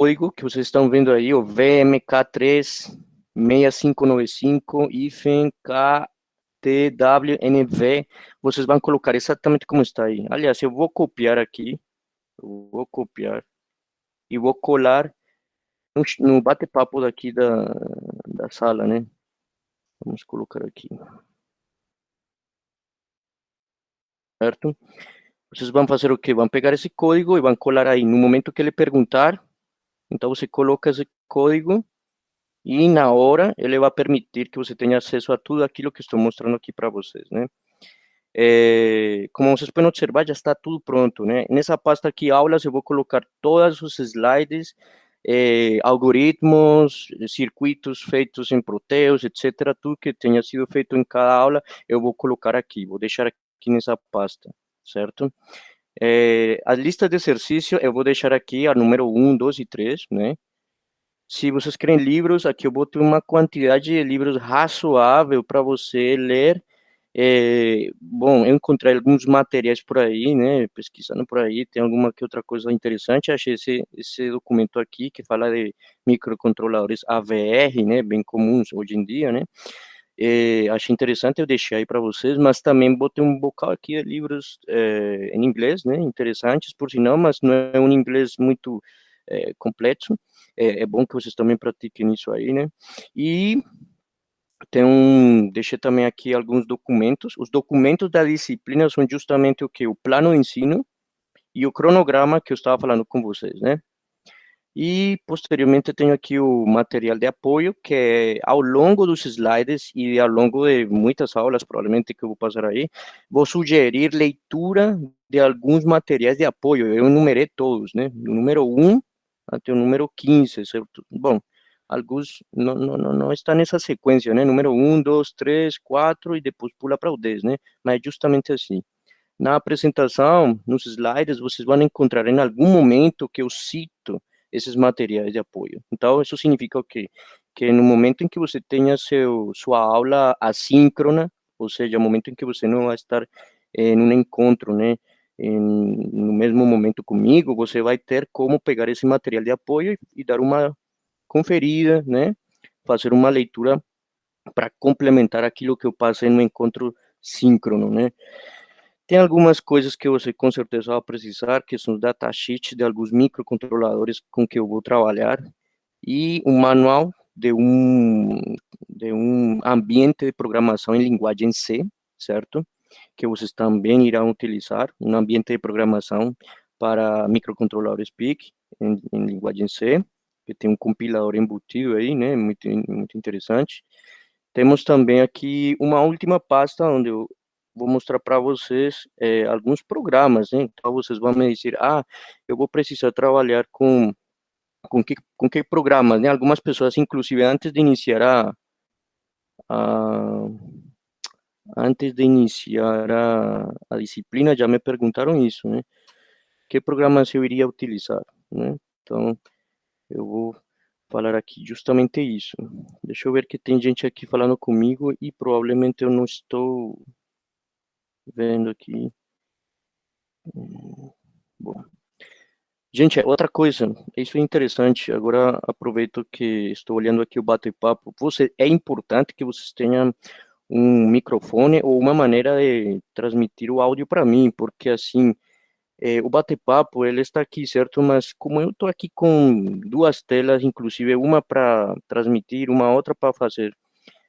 código que vocês estão vendo aí, o VMK36595-KTWNV, vocês vão colocar exatamente como está aí. Aliás, eu vou copiar aqui, e vou colar no bate-papo daqui da sala, né? Vamos colocar aqui, certo? Vocês vão fazer o quê? Vão pegar esse código e vão colar aí. No momento que ele perguntar, então você coloca esse código e na hora ele vai permitir que você tenha acesso a tudo aquilo que estou mostrando aqui para vocês, né? Como vocês podem observar, já está tudo pronto, né? Nessa pasta aqui, aulas, eu vou colocar todos os slides, algoritmos, circuitos feitos em Proteus, etc. Tudo que tenha sido feito em cada aula, eu vou colocar aqui, vou deixar aqui nessa pasta, certo? A lista de exercício eu vou deixar aqui a número 1, 2 e 3, né? Se vocês querem livros, aqui eu botei uma quantidade de livros razoável para você ler. Bom, eu encontrei alguns materiais por aí, né? Pesquisando por aí, tem alguma que outra coisa interessante. Achei esse documento aqui que fala de microcontroladores AVR, né? Bem comuns hoje em dia, né? Achei interessante, eu deixei aí para vocês, mas também botei um bocado aqui de livros em inglês, né? Interessantes, por sinal, mas não é um inglês muito complexo. É bom que vocês também pratiquem isso aí, né? E deixei também aqui alguns documentos. Os documentos da disciplina são justamente o que? O plano de ensino e o cronograma que eu estava falando com vocês, né? E, posteriormente, tenho aqui o material de apoio, que é ao longo dos slides e ao longo de muitas aulas, provavelmente, que eu vou passar aí, vou sugerir leitura de alguns materiais de apoio. Eu enumerei todos, né? Do número 1 até o número 15, certo? Bom, alguns não estão nessa sequência, né? Número 1, 2, 3, 4 e depois pula para o 10, né? Mas é justamente assim. Na apresentação, nos slides, vocês vão encontrar em algum momento que eu cito esses materiais de apoio. Então, isso significa o quê? Que no momento em que você tenha sua aula assíncrona, ou seja, no momento em que você não vai estar em um encontro, né, no mesmo momento comigo, você vai ter como pegar esse material de apoio e dar uma conferida, né, fazer uma leitura para complementar aquilo que eu passei no encontro síncrono, né. Tem algumas coisas que você com certeza vai precisar, que são os datasheets de alguns microcontroladores com que eu vou trabalhar e um manual de um ambiente de programação em linguagem C, certo? Que vocês também irão utilizar, um ambiente de programação para microcontroladores PIC em linguagem C, que tem um compilador embutido aí, né? Muito interessante. Temos também aqui uma última pasta onde eu vou mostrar para vocês alguns programas, né? Então vocês vão me dizer, eu vou precisar trabalhar com que programas, né? Algumas pessoas, inclusive, a antes de iniciar a disciplina, já me perguntaram isso, né? Que programas eu iria utilizar, né? Então, eu vou falar aqui justamente isso. Deixa eu ver que tem gente aqui falando comigo e provavelmente eu não estou vendo aqui. Bom. Gente, outra coisa, isso é interessante. Agora aproveito que estou olhando aqui o bate-papo. É importante que vocês tenham um microfone ou uma maneira de transmitir o áudio para mim, porque assim, o bate-papo, ele está aqui, certo? Mas como eu estou aqui com duas telas, inclusive uma para transmitir, uma outra para fazer,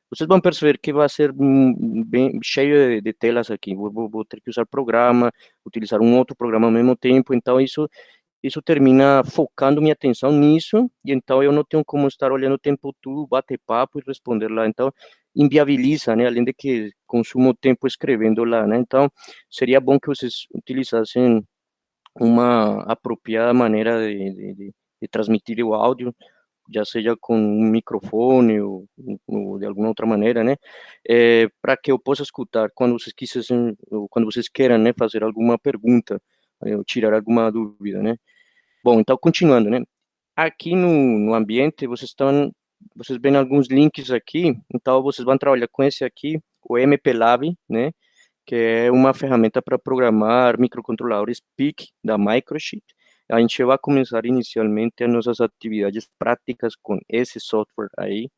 vocês vão perceber que vai ser bem cheio de telas aqui. Vou ter que usar programa, utilizar um outro programa ao mesmo tempo, então isso termina focando minha atenção nisso, e então eu não tenho como estar olhando o tempo todo, bater papo e responder lá. Então, inviabiliza, né? Além de que consumo tempo escrevendo lá, né? Então, seria bom que vocês utilizassem uma apropriada maneira de transmitir o áudio, já seja com um microfone ou de alguma outra maneira, né? Para que eu possa escutar quando vocês quisessem, ou quando vocês queiram, né, fazer alguma pergunta, ou tirar alguma dúvida, né? Bom, então, continuando, né? Aqui no ambiente, vocês veem alguns links aqui, então vocês vão trabalhar com esse aqui, o MPLab, né? Que é uma ferramenta para programar microcontroladores PIC da Microchip. a gente vai começar inicialmente as nossas atividades práticas com esse software aí.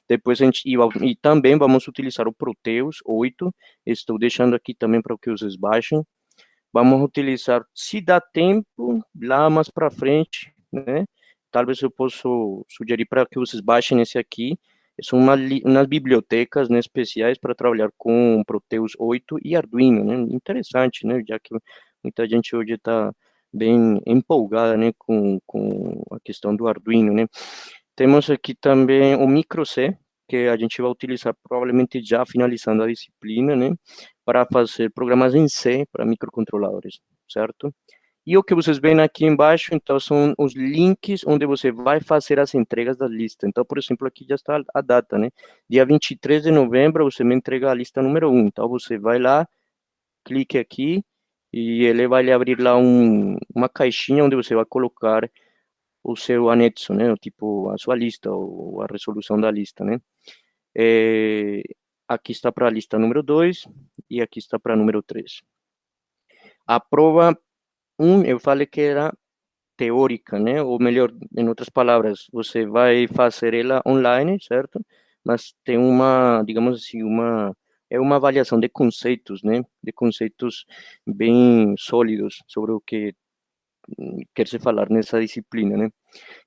Depois a gente, e também vamos utilizar o Proteus 8, estou deixando aqui também para que vocês baixem. Vamos utilizar, se dá tempo, lá mais para frente, né? Talvez eu possa sugerir para que vocês baixem esse aqui. São umas bibliotecas, né, especiais para trabalhar com Proteus 8 e Arduino, né? Interessante, né? Já que muita gente hoje está bem empolgada, né, com a questão do Arduino, né? Temos aqui também o Micro C, que a gente vai utilizar provavelmente já finalizando a disciplina, né, para fazer programas em C para microcontroladores, certo? E o que vocês veem aqui embaixo, então, são os links onde você vai fazer as entregas da lista. Então, por exemplo, aqui já está a data, né? Dia 23 de novembro, você me entrega a lista número 1. Então, você vai lá, clique aqui, e ele vai lhe abrir lá uma caixinha onde você vai colocar o seu anexo, né? Tipo, a sua lista, ou a resolução da lista, né? Aqui está para a lista número 2 e aqui está para a número 3. A prova 1, eu falei que era teórica, né? Ou melhor, em outras palavras, você vai fazer ela online, certo? Mas tem uma, digamos assim, é uma avaliação de conceitos, né? De conceitos bem sólidos sobre o que quer se falar nessa disciplina, né?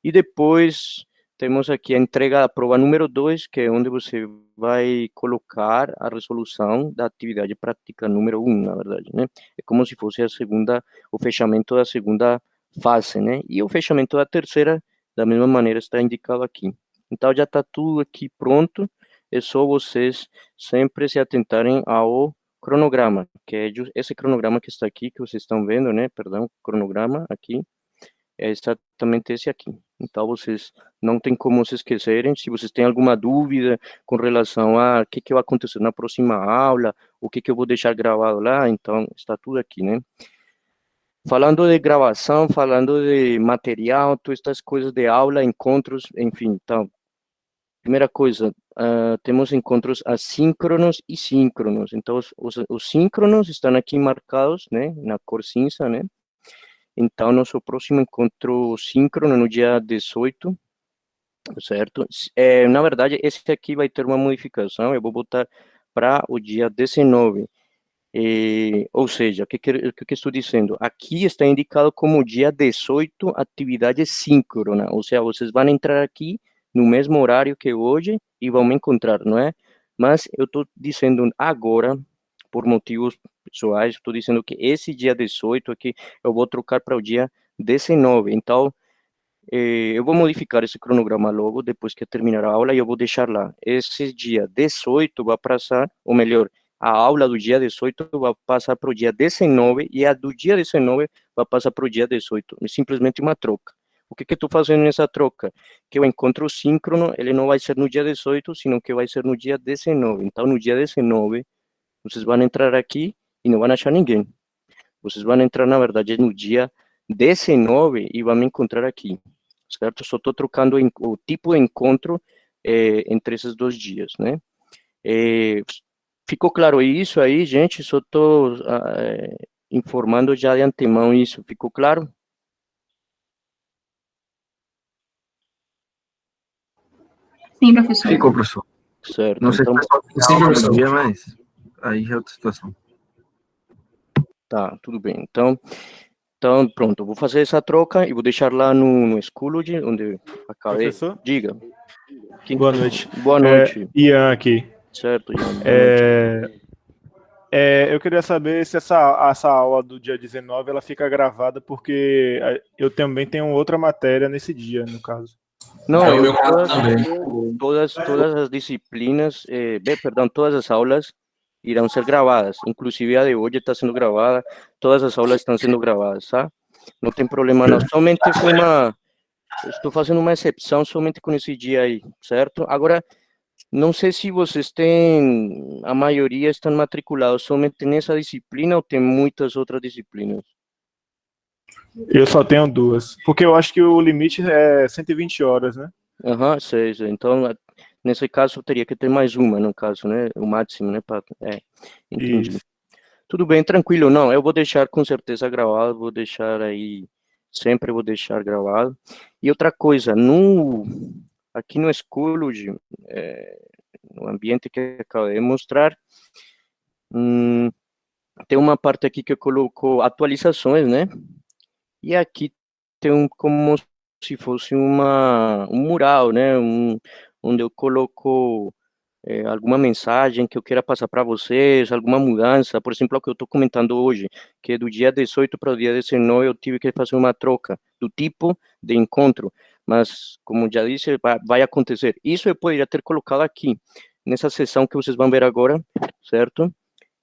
E depois temos aqui a entrega da prova número 2, que é onde você vai colocar a resolução da atividade prática número 1, na verdade, né? É como se fosse o fechamento da segunda fase, né? E o fechamento da terceira, da mesma maneira, está indicado aqui. Então, já está tudo aqui pronto, é só vocês sempre se atentarem ao cronograma, que é esse cronograma que está aqui, que vocês estão vendo, né? Perdão, cronograma aqui, é exatamente esse aqui. Então, vocês não tem como se esquecerem. Se vocês têm alguma dúvida com relação a o que vai acontecer na próxima aula, o que eu vou deixar gravado lá, então, está tudo aqui, né? Falando de gravação, falando de material, todas essas coisas de aula, encontros, enfim, então, primeira coisa, temos encontros assíncronos e síncronos. Então, os síncronos estão aqui marcados, né, na cor cinza, né? Então, nosso próximo encontro síncrono no dia 18, certo? Na verdade, esse aqui vai ter uma modificação, eu vou botar para o dia 19. Ou seja, o que estou dizendo? Aqui está indicado como dia 18, atividade síncrona, ou seja, vocês vão entrar aqui no mesmo horário que hoje e vão me encontrar, não é? Mas eu estou dizendo agora, por motivos pessoais, estou dizendo que esse dia 18 aqui eu vou trocar para o dia 19. Então, eu vou modificar esse cronograma logo, depois que terminar a aula, e eu vou deixar lá. Esse dia 18 vai passar, ou melhor, a aula do dia 18 vai passar para o dia 19, e a do dia 19 vai passar para o dia 18. É simplesmente uma troca. O que eu estou fazendo nessa troca? Que o encontro síncrono, ele não vai ser no dia 18, sino que vai ser no dia 19. Então, no dia 19, vocês vão entrar aqui e não vão achar ninguém. Vocês vão entrar, na verdade, no dia 19 e vão me encontrar aqui, certo? Só estou trocando o tipo de encontro entre esses 2 dias, né? Ficou claro isso aí, gente? Só estou informando já de antemão isso. Ficou claro? Sim, professor. Ficou, professor. Certo. Não sei então, se é só todo dia, mas aí é outra situação. Tá, tudo bem. Então, pronto, eu vou fazer essa troca e vou deixar lá no Schoology, onde acabei. Professor? Diga. Boa noite. Boa noite. Ian aqui. Certo, Ian. Boa noite. Eu queria saber se essa aula do dia 19 ela fica gravada, porque eu também tenho outra matéria nesse dia, no caso. Não, também. todas as disciplinas, perdão, todas as aulas irão ser gravadas, inclusive a de hoje está sendo gravada, todas as aulas estão sendo gravadas, tá? Não tem problema não, somente estou fazendo uma exceção somente com esse dia aí, certo? Agora, não sei se vocês têm, a maioria estão matriculados somente nessa disciplina ou tem muitas outras disciplinas? Eu só tenho 2, porque eu acho que o limite é 120 horas, né? Aham, sei. Então, nesse caso, eu teria que ter mais uma, no caso, né? O máximo, né? Entendi. Isso. Tudo bem, tranquilo. Não, eu vou deixar com certeza gravado, vou deixar aí sempre vou deixar gravado. E outra coisa, aqui no Schoology, no ambiente que acabei de mostrar, tem uma parte aqui que eu coloco atualizações, né? E aqui tem como se fosse um mural, né? Onde eu coloco alguma mensagem que eu queira passar para vocês, alguma mudança, por exemplo, o que eu estou comentando hoje, que do dia 18 para o dia 19 eu tive que fazer uma troca do tipo de encontro, mas, como já disse, vai acontecer. Isso eu poderia ter colocado aqui, nessa sessão que vocês vão ver agora, certo?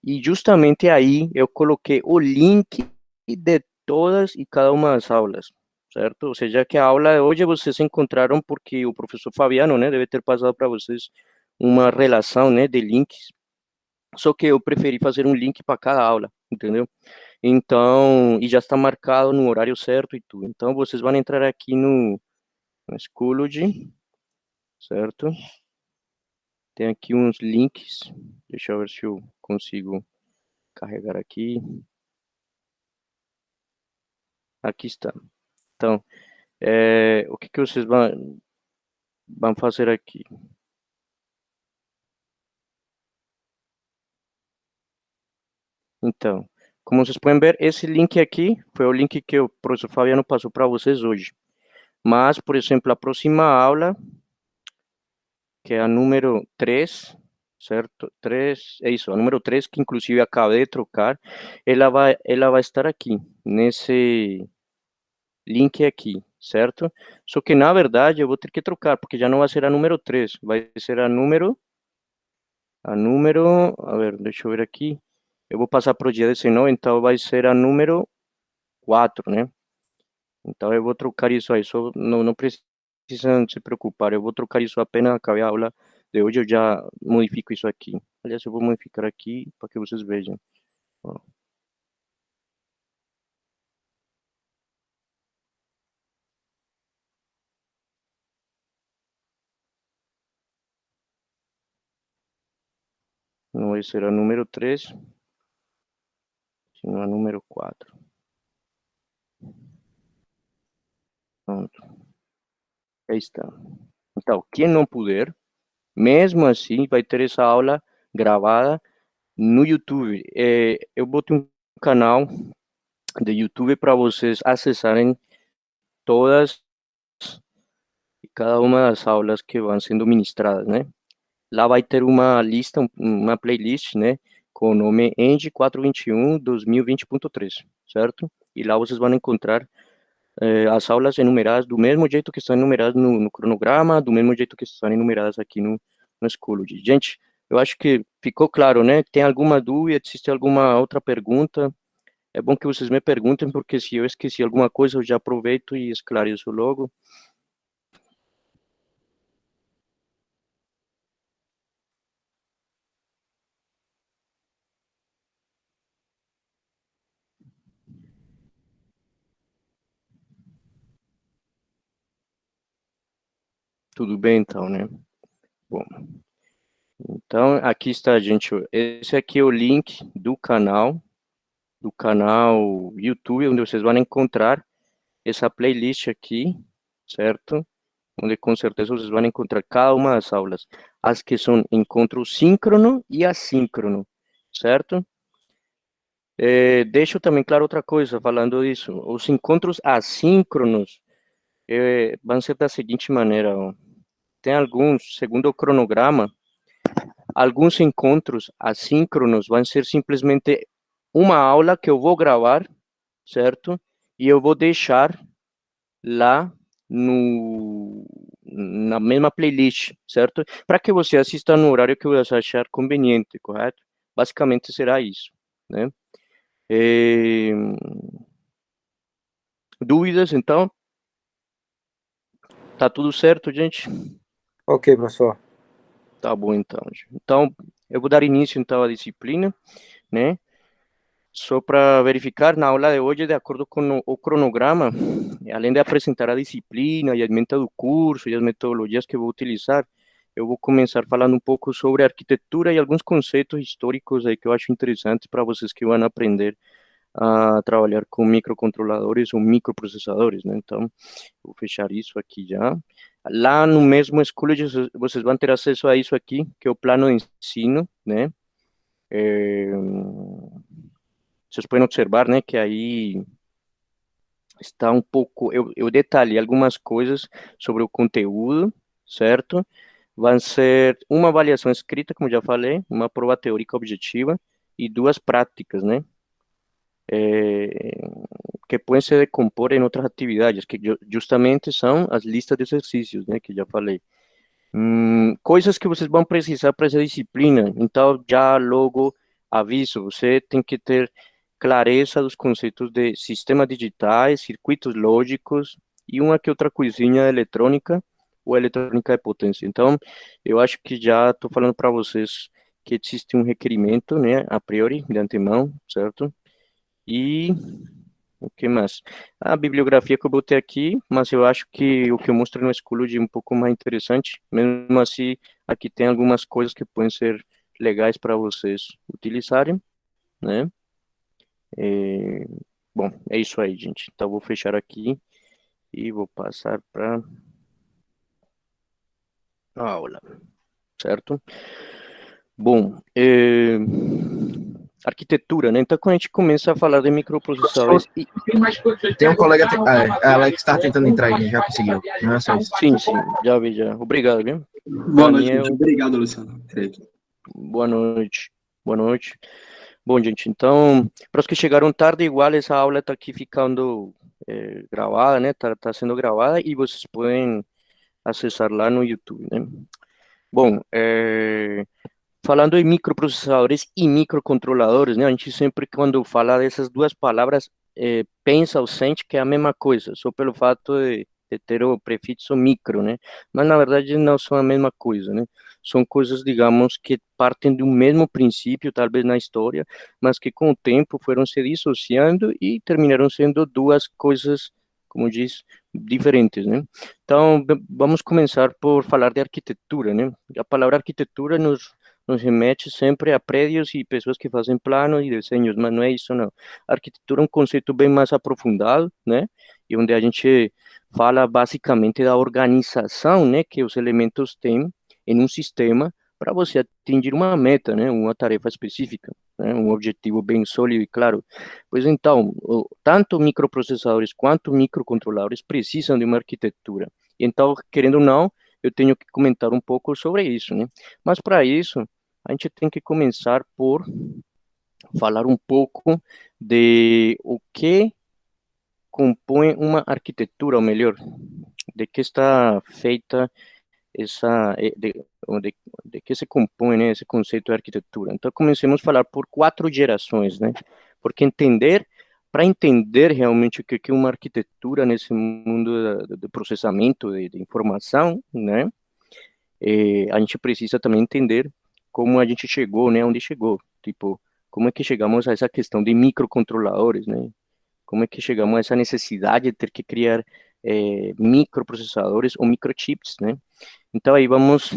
E justamente aí eu coloquei o link de todas e cada uma das aulas, certo? Ou seja, que a aula de hoje vocês encontraram porque o professor Fabiano, né, deve ter passado para vocês uma relação, né, de links, só que eu preferi fazer um link para cada aula, entendeu? Então, e já está marcado no horário certo e tudo. Então, vocês vão entrar aqui no Schoology, certo? Tem aqui uns links, deixa eu ver se eu consigo carregar aqui. Aqui está. Então, o que vocês vão fazer aqui? Então, como vocês podem ver, esse link aqui foi o link que o professor Fabiano passou para vocês hoje. Mas, por exemplo, a próxima aula, que é a número 3, certo? 3, é isso, a número 3, que inclusive acabei de trocar, ela vai estar aqui, nesse link aqui, certo? Só que, na verdade, eu vou ter que trocar, porque já não vai ser a número 3, vai ser a número, a ver, deixa eu ver aqui, eu vou passar para o dia 19, então vai ser a número 4, né? Então eu vou trocar isso aí, só não precisam se preocupar, eu vou trocar isso apenas acabar a aula de hoje, eu já modifico isso aqui. Aliás, eu vou modificar aqui para que vocês vejam. Ó. Não vai ser a número 3, sino a número 4. Pronto. Aí está. Então, quem não puder, mesmo assim, vai ter essa aula gravada no YouTube. Eu botei um canal de YouTube para vocês acessarem todas e cada uma das aulas que vão sendo ministradas, né? Lá vai ter uma lista, uma playlist, né? Com o nome ENG 421 2020.3, certo? E lá vocês vão encontrar as aulas enumeradas do mesmo jeito que estão enumeradas no cronograma, do mesmo jeito que estão enumeradas aqui no Schoology. Gente, eu acho que ficou claro, né? Tem alguma dúvida? Existe alguma outra pergunta? É bom que vocês me perguntem, porque se eu esqueci alguma coisa, eu já aproveito e esclareço logo. Tudo bem, então, né? Bom, então, aqui está, gente. Esse aqui é o link do canal YouTube, onde vocês vão encontrar essa playlist aqui, certo? Onde com certeza vocês vão encontrar cada uma das aulas, as que são encontro síncrono e assíncrono, certo? Deixo também claro outra coisa, falando disso. Os encontros assíncronos vão ser da seguinte maneira, ó. Tem alguns, segundo o cronograma, alguns encontros assíncronos vão ser simplesmente uma aula que eu vou gravar, certo? E eu vou deixar lá na mesma playlist, certo? Para que você assista no horário que você achar conveniente, correto? Basicamente será isso, né? Dúvidas, então? Tá tudo certo, gente? Ok, professor. Tá bom, então. Então, eu vou dar início, então, à disciplina, né? Só para verificar, na aula de hoje, de acordo com o cronograma, além de apresentar a disciplina e a meta do curso e as metodologias que vou utilizar, eu vou começar falando um pouco sobre arquitetura e alguns conceitos históricos aí que eu acho interessantes para vocês que vão aprender a trabalhar com microcontroladores ou microprocessadores, né? Então, vou fechar isso aqui já. Lá no mesmo Schoology, vocês vão ter acesso a isso aqui, que é o plano de ensino, né? Vocês podem observar, né, que aí está um pouco, eu detalhei algumas coisas sobre o conteúdo, certo? Vão ser uma avaliação escrita, como já falei, uma prova teórica objetiva e duas práticas, né? Que podem se decompor em outras atividades, que justamente são as listas de exercícios, né, que já falei. Coisas que vocês vão precisar para essa disciplina, então já logo aviso, você tem que ter clareza dos conceitos de sistemas digitais, circuitos lógicos e uma que outra coisinha eletrônica ou eletrônica de potência. Então, eu acho que já estou falando para vocês que existe um requerimento, né, a priori, de antemão, certo? E o que mais? A bibliografia que eu botei aqui, mas eu acho que o que eu mostro no Schoology é um pouco mais interessante. Mesmo assim, aqui tem algumas coisas que podem ser legais para vocês utilizarem, né? Bom, é isso aí, gente. Então, eu vou fechar aqui e vou passar para a aula, certo? Bom, arquitetura, né? Então, quando a gente começa a falar de microprocessadores... Tem um colega, Alex está tentando entrar aí, já conseguiu. Não é só isso. Sim, já vi, já. Obrigado, viu? Boa noite, Daniel. gente. Obrigado, Luciano. Boa noite. Boa noite. Bom, gente, então, para os que chegaram tarde, igual essa aula está aqui ficando gravada, né? Tá sendo gravada e vocês podem acessar lá no YouTube, né? Bom, falando em microprocessadores e microcontroladores, né? A gente sempre, quando fala dessas duas palavras, pensa ou sente que é a mesma coisa, só pelo fato de ter o prefixo micro, né? Mas, na verdade, não são a mesma coisa, né? São coisas, digamos, que partem do mesmo princípio, talvez na história, mas que com o tempo foram se dissociando e terminaram sendo duas coisas, como diz, diferentes, né? Então, vamos começar por falar de arquitetura, né? A palavra arquitetura nos remete sempre a prédios e pessoas que fazem planos e desenhos, mas não é isso, não. A arquitetura é um conceito bem mais aprofundado, né? E onde a gente fala basicamente da organização, né, que os elementos têm em um sistema para você atingir uma meta, né, uma tarefa específica, né, um objetivo bem sólido e claro. Pois então, tanto microprocessadores quanto microcontroladores precisam de uma arquitetura. Então, querendo ou não, eu tenho que comentar um pouco sobre isso, né? Mas para isso, a gente tem que começar por falar um pouco de o que compõe uma arquitetura, ou melhor, de que está feita essa, de que se compõe, né, esse conceito de arquitetura. Então, comecemos a falar por 4 gerações, né? Porque para entender realmente o que é uma arquitetura nesse mundo do processamento de informação, né? A gente precisa também entender como a gente chegou, né, onde chegou, tipo, como é que chegamos a essa questão de microcontroladores, né? Como é que chegamos a essa necessidade de ter que criar microprocessadores ou microchips, né? Então aí vamos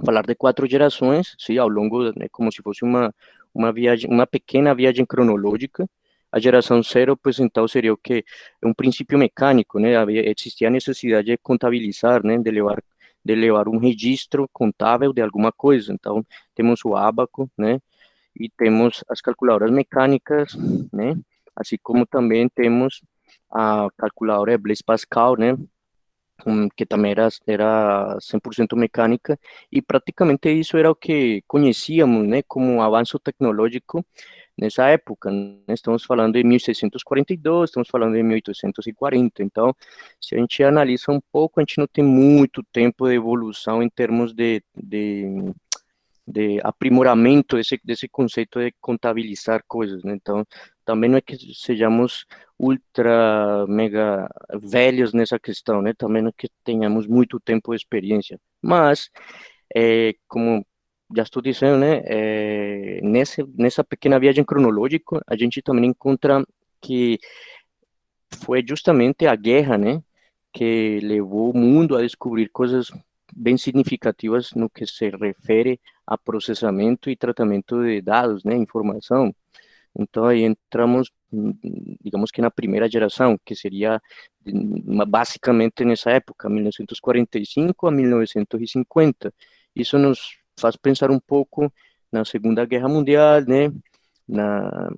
falar de 4 gerações, sim, ao longo, né, como se fosse uma viagem, uma pequena viagem cronológica. A geração 0, pois então seria o que é um princípio mecânico, né? Existia a necessidade de contabilizar, né, de levar um registro contábil de alguma coisa. Então temos o ábaco, né? E temos as calculadoras mecânicas, né? Assim como também temos a calculadora Blaise Pascal, né? Que também era 100% mecânica, e praticamente isso era o que conhecíamos, né, como um avanço tecnológico nessa época, né? Estamos falando de 1642, estamos falando de 1840, então, se a gente analisa um pouco, a gente não tem muito tempo de evolução em termos de aprimoramento desse conceito de contabilizar coisas, né? Então, também não é que sejamos ultra, mega velhos nessa questão, né? Também não é que tenhamos muito tempo de experiência, mas, como já estou dizendo, né, nessa pequena viagem cronológica, a gente também encontra que foi justamente a guerra, né, que levou o mundo a descobrir coisas bem significativas no que se refere a processamento e tratamento de dados, né, informação. Então aí entramos, digamos que na primeira geração, que seria basicamente nessa época, 1945 a 1950. Isso nos faz pensar um pouco na Segunda Guerra Mundial, né? Na,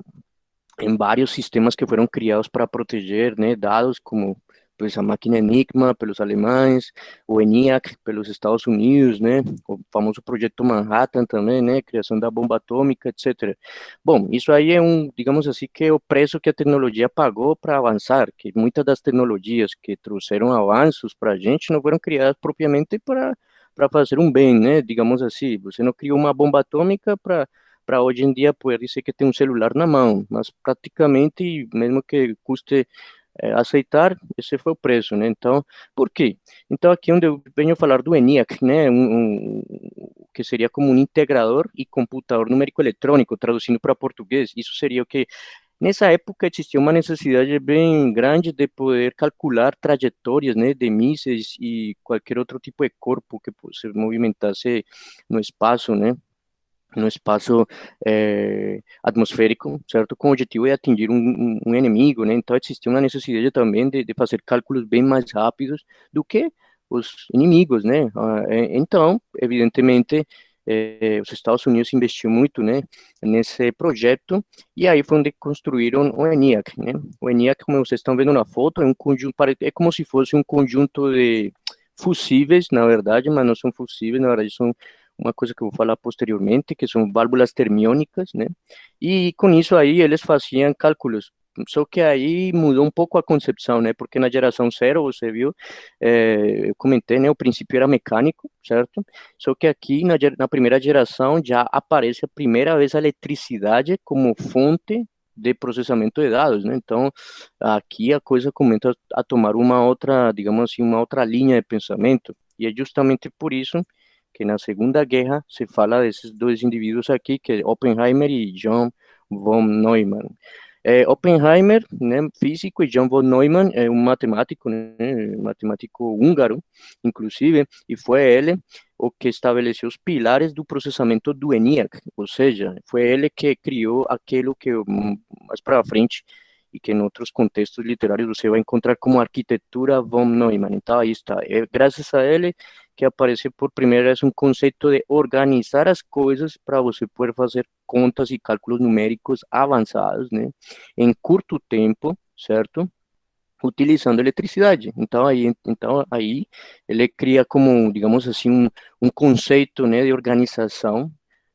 em vários sistemas que foram criados para proteger, né, dados como pues, a máquina Enigma pelos alemães, o ENIAC pelos Estados Unidos, né, o famoso projeto Manhattan também, né, criação da bomba atômica, etc. Bom, isso aí é digamos assim, que é o preço que a tecnologia pagou para avançar, que muitas das tecnologias que trouxeram avanços para a gente não foram criadas propriamente para fazer um bem, né, digamos assim, você não criou uma bomba atômica para hoje em dia poder dizer que tem um celular na mão, mas praticamente, mesmo que custe aceitar, esse foi o preço, né? Então, por quê? Então, aqui onde eu venho falar do ENIAC, né? Que seria como um integrador e computador numérico eletrônico, traduzindo para português, isso seria o que nessa época existia uma necessidade bem grande de poder calcular trajetórias, né, de mísseis e qualquer outro tipo de corpo que se movimentasse no espaço, né? No espaço atmosférico, certo? Com o objetivo de atingir um inimigo, né? Então existia uma necessidade também de fazer cálculos bem mais rápidos do que os inimigos, né? Então, evidentemente, os Estados Unidos investiu muito, né, nesse projeto e aí foi onde construíram o ENIAC, né? O ENIAC, como vocês estão vendo na foto, é um conjunto, é como se fosse um conjunto de fusíveis, na verdade, mas não são fusíveis, na verdade são uma coisa que eu vou falar posteriormente, que são válvulas termiônicas, né? E com isso aí eles faziam cálculos. Só que aí mudou um pouco a concepção, né? Porque na geração zero, você viu, eu comentei, né? O princípio era mecânico, certo? Só que aqui na primeira geração já aparece a primeira vez a eletricidade como fonte de processamento de dados, né? Então, aqui a coisa começa a tomar uma outra, digamos assim, uma outra linha de pensamento. E é justamente por isso que na Segunda Guerra se fala desses dois indivíduos aqui, que é Oppenheimer e John von Neumann. Oppenheimer, né, físico, e John von Neumann é um matemático, né, matemático húngaro, inclusive, e foi ele o que estabeleceu os pilares do processamento do ENIAC, ou seja, foi ele que criou aquilo que mais para frente e que em outros contextos literários você vai encontrar como arquitetura von Neumann. Então aí está, é graças a ele que apareceu por primeira vez um conceito de organizar as coisas para você poder fazer contas e cálculos numéricos avançados, né, em curto tempo, certo? Utilizando eletricidade. Então aí ele cria como, digamos assim, um conceito, né, de organização,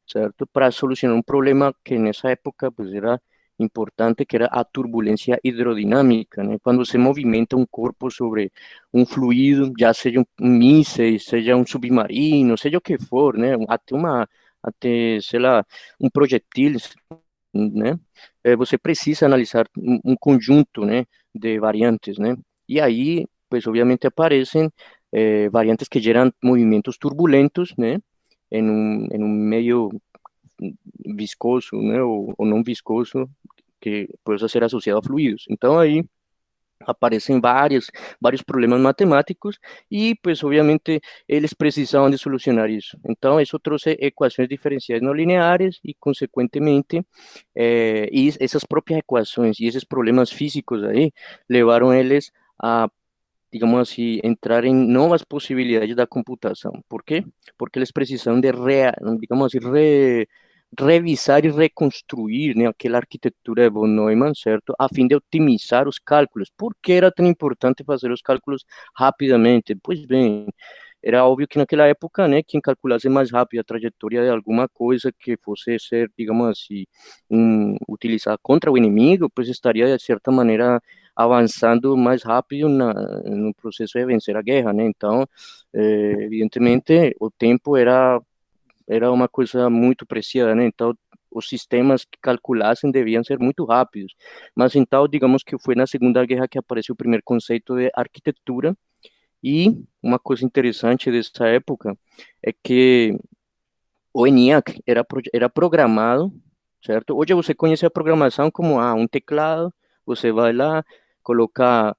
certo? Para solucionar um problema que nessa época pues era importante, que era a turbulência hidrodinâmica, né? Quando se movimenta um corpo sobre um fluido, já seja um míssil, seja um submarino, seja o que for, né? Até, sei lá, um projetil, né? Você precisa analisar um conjunto, né, de variantes, né? E aí, pues obviamente aparecem variantes que geram movimentos turbulentos, né? Em um meio viscoso, né, ou não viscoso, que pode ser associado a fluidos. Então aí aparecem vários problemas matemáticos e, pues, obviamente, eles precisavam de solucionar isso. Então, isso trouxe equações diferenciais não lineares e, consequentemente, e essas próprias equações e esses problemas físicos aí levaram eles a, digamos assim, entrar em novas possibilidades da computação. Por quê? Porque eles precisavam de, digamos assim, revisar e reconstruir, né, aquela arquitetura de von Neumann, certo? A fim de otimizar os cálculos. Por que era tão importante fazer os cálculos rapidamente? Pois bem, era óbvio que naquela época, né, quem calculasse mais rápido a trajetória de alguma coisa que fosse ser, digamos assim, utilizada contra o inimigo, pues estaria, de certa maneira, avançando mais rápido no processo de vencer a guerra, né? Então, evidentemente, o tempo era uma coisa muito preciada, né? Então, os sistemas que calculassem deviam ser muito rápidos. Mas então, digamos que foi na Segunda Guerra que apareceu o primeiro conceito de arquitetura. E uma coisa interessante dessa época é que o ENIAC era programado, certo? Hoje você conhece a programação como um teclado, você vai lá, coloca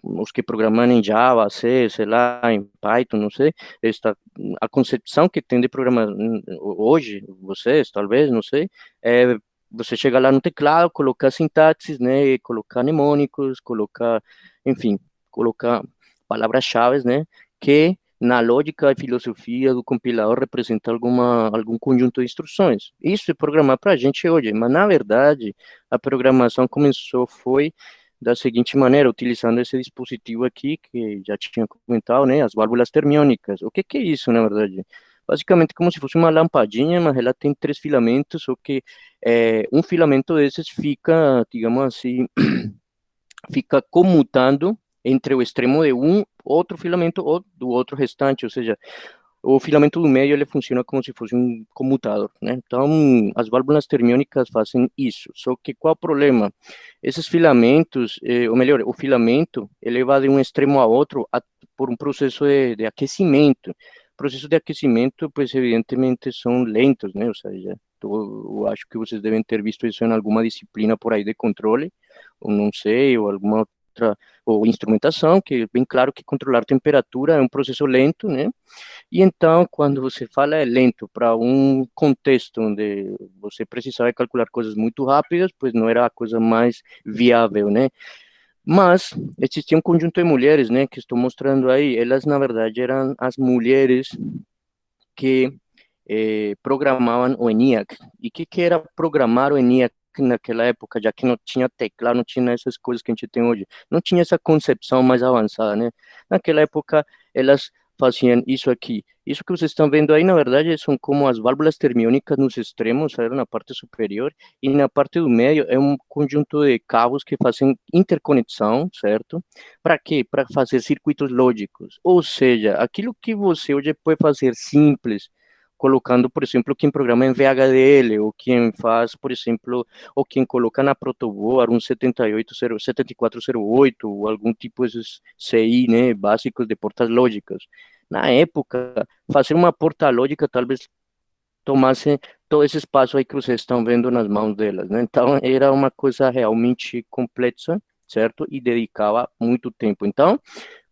os que programam em Java, C, sei lá, em Python, não sei, a concepção que tem de programar hoje, vocês, talvez, não sei, é você chega lá no teclado, colocar sintaxes, né, colocar mnemônicos, colocar, enfim, colocar palavras-chave, né, que na lógica e filosofia do compilador representa algum conjunto de instruções. Isso é programar para a gente hoje, mas na verdade a programação foi da seguinte maneira, utilizando esse dispositivo aqui, que já tinha comentado, né, as válvulas termiônicas. O que é isso, na verdade? Basicamente como se fosse uma lampadinha, mas ela tem 3 filamentos, só que um filamento desses fica, digamos assim, fica comutando entre o extremo de outro filamento ou do outro restante, ou seja, o filamento do meio ele funciona como se fosse um comutador, né? Então, as válvulas termiônicas fazem isso. Só que qual é o problema? Esses filamentos, ou melhor, o filamento, ele vai de um extremo a outro por um processo de aquecimento. Processos de aquecimento, pues evidentemente são lentos, né? Ou seja, eu acho que vocês devem ter visto isso em alguma disciplina por aí de controle, ou não sei, ou alguma outra, ou instrumentação, que é bem claro que controlar temperatura é um processo lento, né? E então, quando você fala é lento para um contexto onde você precisava calcular coisas muito rápidas, pues não era a coisa mais viável, né? Mas existia um conjunto de mulheres, né, que estou mostrando aí, elas na verdade eram as mulheres que programavam o ENIAC. E o que era programar o ENIAC naquela época, já que não tinha teclado, não tinha essas coisas que a gente tem hoje, não tinha essa concepção mais avançada, né? Naquela época, elas faziam isso aqui. Isso que vocês estão vendo aí, na verdade, são como as válvulas termiônicas nos extremos, sabe, na parte superior, e na parte do meio é um conjunto de cabos que fazem interconexão, certo? Para quê? Para fazer circuitos lógicos. Ou seja, aquilo que você hoje pode fazer simples, colocando, por exemplo, quem programa em VHDL, ou quem faz, por exemplo, ou quem coloca na protoboard um 7408, ou algum tipo desses CI, né, básicos de portas lógicas. Na época, fazer uma porta lógica talvez tomasse todo esse espaço aí que vocês estão vendo nas mãos delas, né? Então, era uma coisa realmente complexa, certo? E dedicava muito tempo. Então,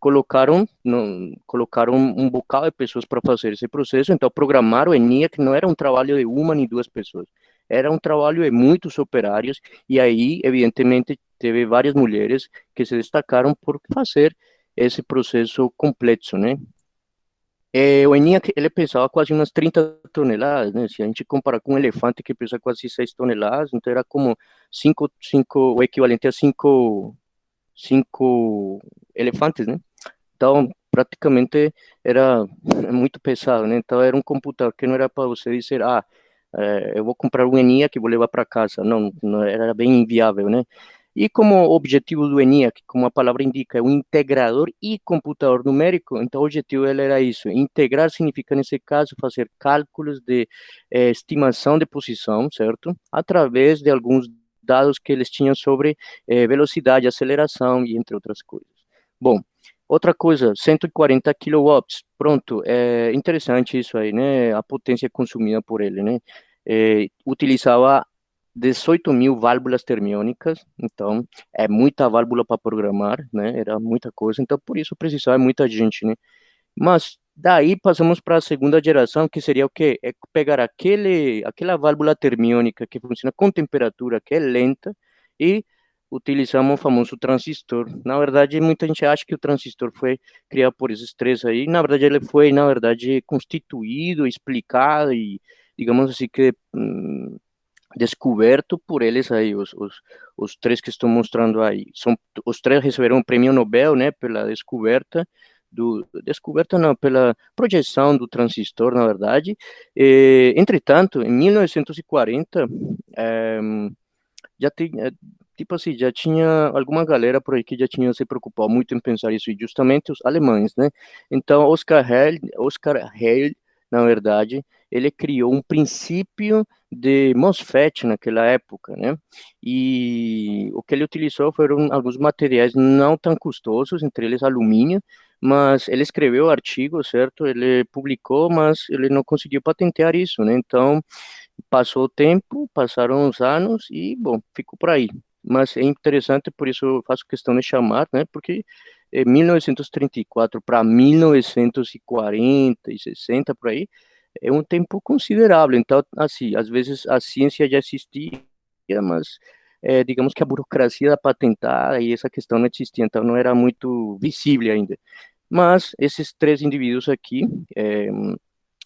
colocaram um bocado de pessoas para fazer esse processo, então programaram o ENIAC, que não era um trabalho de uma nem duas pessoas, era um trabalho de muitos operários, e aí, evidentemente, teve várias mulheres que se destacaram por fazer esse processo complexo, né? O ENIAC, ele pesava quase umas 30 toneladas, né? Se a gente comparar com um elefante que pesa quase 6 toneladas, então era como o equivalente a cinco elefantes, né? Então, praticamente era muito pesado, né? Então, era um computador que não era para você dizer, eu vou comprar um ENIAC que vou levar para casa. Não, não, era bem inviável, né? E como objetivo do ENIAC, como a palavra indica, é um integrador e computador numérico, então o objetivo dele era isso. Integrar significa, nesse caso, fazer cálculos de estimação de posição, certo? Através de alguns dados que eles tinham sobre velocidade, aceleração e entre outras coisas. Bom, outra coisa, 140 kilowatts, pronto, é interessante isso aí, né? A potência consumida por ele, né? Utilizava 18.000 válvulas termiônicas, então é muita válvula para programar, né? Era muita coisa, então por isso precisava muita gente, né? Mas daí passamos para a segunda geração, que seria o quê? É pegar aquela válvula termiônica que funciona com temperatura, que é lenta, e utilizamos o famoso transistor. Na verdade, muita gente acha que o transistor foi criado por esses três aí. Na verdade, ele foi, constituído, explicado e, digamos assim, que descoberto por eles aí, os três que estou mostrando aí. Os três receberam o prêmio Nobel, né, pela descoberta não, pela projeção do transistor, na verdade. Entretanto, em 1940, já tinha alguma galera por aí que já tinha se preocupado muito em pensar isso, e justamente os alemães, né? Então, Oscar Hale, na verdade, ele criou um princípio de MOSFET naquela época, né? E o que ele utilizou foram alguns materiais não tão custosos, entre eles alumínio, mas ele escreveu o artigo, certo? Ele publicou, mas ele não conseguiu patentear isso, né? Então, passou o tempo, passaram os anos e, bom, ficou por aí. Mas é interessante, por isso eu faço questão de chamar, né? Porque 1934 para 1940 e 60 por aí, é um tempo considerável. Então, assim, às vezes a ciência já existia mas digamos que a burocracia da patentada e essa questão não existia, então não era muito visível ainda. Mas esses três indivíduos aqui,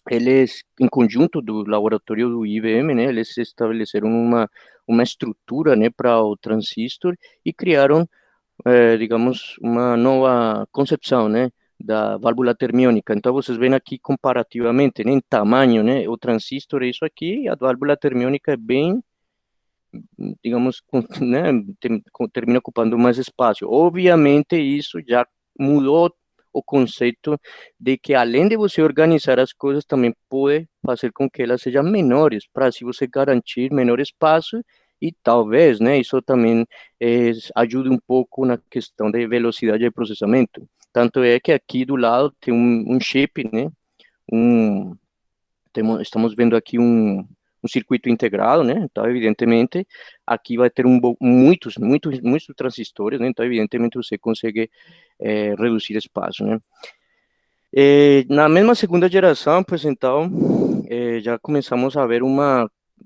eles, em conjunto do laboratório do IBM, né, eles estabeleceram uma estrutura, né, para o transistor e criaram, digamos, uma nova concepção, né, da válvula termiônica. Então, vocês veem aqui comparativamente, né, em tamanho, né, o transistor é isso aqui, e a válvula termiônica é bem, digamos, né, termina ocupando mais espaço. Obviamente, isso já mudou o conceito de que, além de você organizar as coisas, também pode fazer com que elas sejam menores, para assim você garantir menor espaço e talvez, né, isso também ajude um pouco na questão de velocidade de processamento. Tanto é que aqui do lado tem um chip, né, estamos vendo aqui um circuito integrado, né? Então, evidentemente, aqui vai ter muitos transistores, né? Então, evidentemente, você consegue reduzir espaço, né? Na mesma segunda geração, pues então, já começamos a ver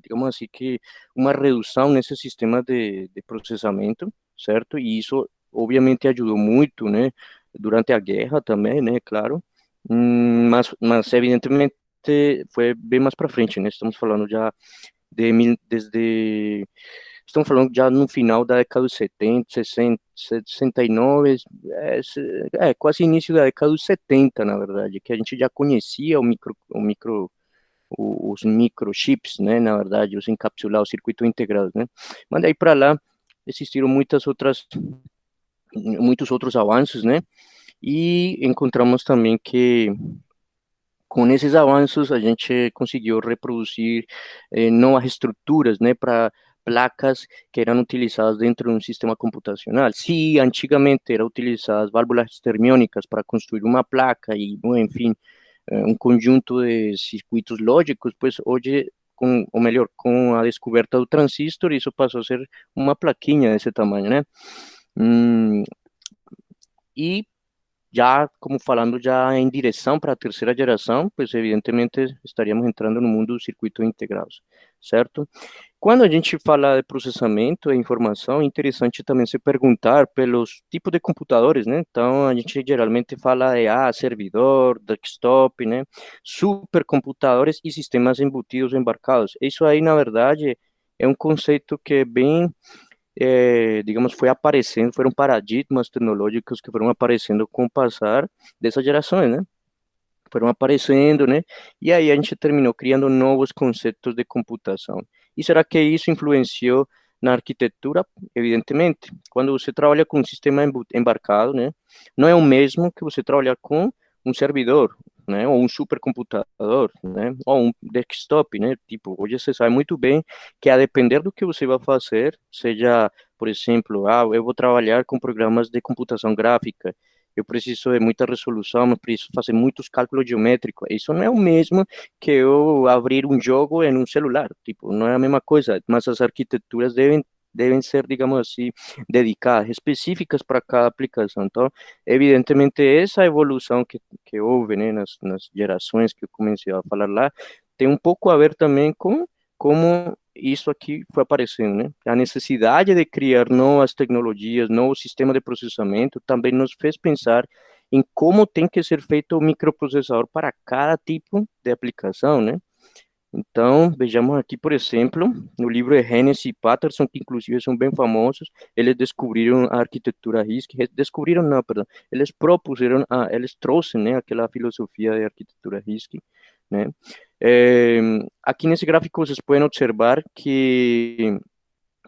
digamos assim, que uma redução nesse sistema de processamento, certo? E isso, obviamente, ajudou muito, né? Durante a guerra também, né? Claro. Mas evidentemente, foi bem mais para frente, né? Estamos falando já estamos falando já no final da década de 70, 60, 69, quase início da década de 70, na verdade, que a gente já conhecia os microchips, né? Na verdade, os encapsulados, circuitos integrados, né? Mas daí para lá existiram muitos outros avanços, né? E encontramos também que com esses avanços, a gente conseguiu reproduzir novas estruturas, né, para placas que eram utilizadas dentro de um sistema computacional. Se antigamente eram utilizadas válvulas termiônicas para construir uma placa e, enfim, um conjunto de circuitos lógicos, pues hoje, ou melhor, com a descoberta do transistor, isso passou a ser uma plaquinha desse tamanho, né? E já, como falando já em direção para a terceira geração, pois evidentemente estaríamos entrando no mundo dos circuitos integrados, certo? Quando a gente fala de processamento e informação, é interessante também se perguntar pelos tipos de computadores, né? Então, a gente geralmente fala de servidor, desktop, né? Supercomputadores e sistemas embutidos embarcados. Isso aí, na verdade, é um conceito que é bem digamos, foram paradigmas tecnológicos que foram aparecendo com o passar dessas gerações, né? Foram aparecendo, né? E aí a gente terminou criando novos conceitos de computação. E será que isso influenciou na arquitetura? Evidentemente. Quando você trabalha com um sistema embarcado, né? Não é o mesmo que você trabalhar com um servidor, né? Ou um supercomputador, né? Ou um desktop, né? Tipo, hoje você sabe muito bem que a depender do que você vai fazer, seja, por exemplo, eu vou trabalhar com programas de computação gráfica, eu preciso de muita resolução, eu preciso fazer muitos cálculos geométricos. Isso não é o mesmo que eu abrir um jogo em um celular, tipo, não é a mesma coisa, mas as arquiteturas devem ser, digamos assim, dedicadas, específicas para cada aplicação. Então, evidentemente, essa evolução que houve, né, nas gerações que eu comecei a falar lá, tem um pouco a ver também com como isso aqui foi aparecendo, né? A necessidade de criar novas tecnologias, novos sistemas de processamento, também nos fez pensar em como tem que ser feito o microprocessador para cada tipo de aplicação, né? Então, vejamos aqui, por exemplo, no livro de Hennessy e Patterson, que inclusive são bem famosos, eles descobriram a arquitetura RISC, descobriram não, perdão, eles propuseram, eles trouxeram, né, aquela filosofia de arquitetura RISC, né? Aqui nesse gráfico vocês podem observar que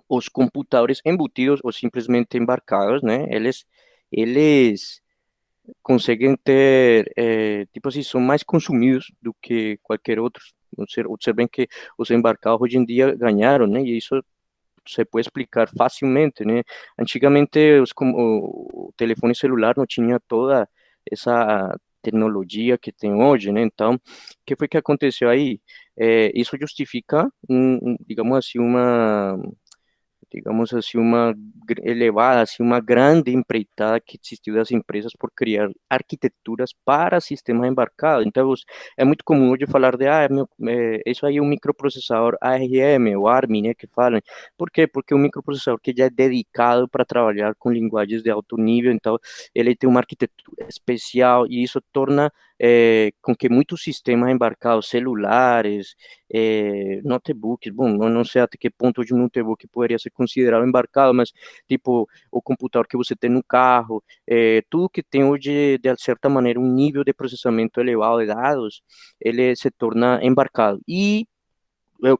os computadores embutidos ou simplesmente embarcados, né, eles conseguem ter, tipo assim, são mais consumidos do que qualquer outro. Observem que os embarcados hoje em dia ganharam, né, e isso se pode explicar facilmente, né? Antigamente o telefone celular não tinha toda essa tecnologia que tem hoje, né? Então, o que foi que aconteceu aí? Isso justifica, digamos assim, digamos assim, elevada, assim, uma grande empreitada que existiu das empresas por criar arquiteturas para sistemas embarcados. Então, é muito comum hoje falar de, isso aí é um microprocessador ARM, ou ARM, né, que falam. Por quê? Porque é um microprocessador que já é dedicado para trabalhar com linguagens de alto nível, então ele tem uma arquitetura especial e isso torna com que muitos sistemas embarcados, celulares, notebooks, bom, não sei até que ponto hoje um notebook poderia ser considerado embarcado, mas tipo o computador que você tem no carro, tudo que tem hoje de certa maneira um nível de processamento elevado de dados, ele se torna embarcado. E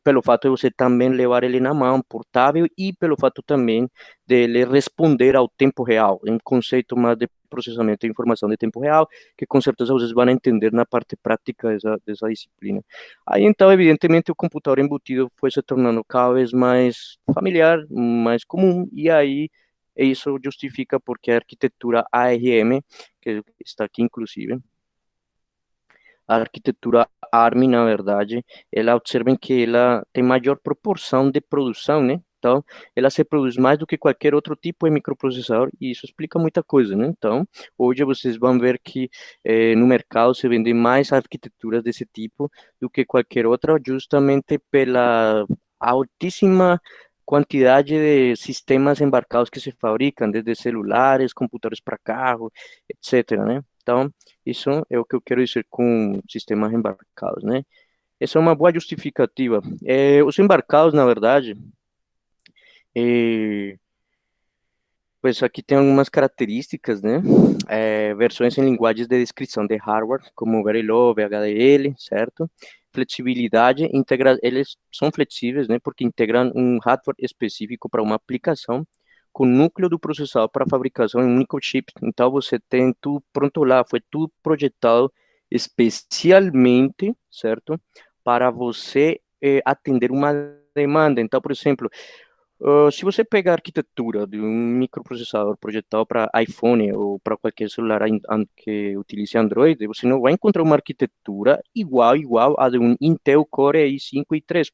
pelo fato de você também levar ele na mão, portável, e pelo fato também de ele responder ao tempo real, um conceito mais de processamento de informação de tempo real, que com certeza vocês vão entender na parte prática dessa disciplina. Aí, então, evidentemente, o computador embutido foi se tornando cada vez mais familiar, mais comum, e aí isso justifica porque a arquitetura ARM, que está aqui inclusive, a arquitetura ARM, na verdade, ela observem que ela tem maior proporção de produção, né? Então, ela se produz mais do que qualquer outro tipo de microprocessador e isso explica muita coisa, né? Então, hoje vocês vão ver que no mercado se vendem mais arquiteturas desse tipo do que qualquer outra, justamente pela altíssima quantidade de sistemas embarcados que se fabricam, desde celulares, computadores para carro, etc., né? Então, isso é o que eu quero dizer com sistemas embarcados, né? Essa é uma boa justificativa. Os embarcados, na verdade, eh, pois aqui tem algumas características, né? Versões em linguagens de descrição de hardware, como Verilog, VHDL, certo? Flexibilidade, eles são flexíveis, né? Porque integram um hardware específico para uma aplicação com núcleo do processador para fabricação em um único chip. Então, você tem tudo pronto lá, foi tudo projetado especialmente, certo? Para você atender uma demanda. Então, por exemplo, se você pegar a arquitetura de um microprocessador projetado para iPhone ou para qualquer celular que utilize Android, você não vai encontrar uma arquitetura igual a de um Intel Core i5 e i3,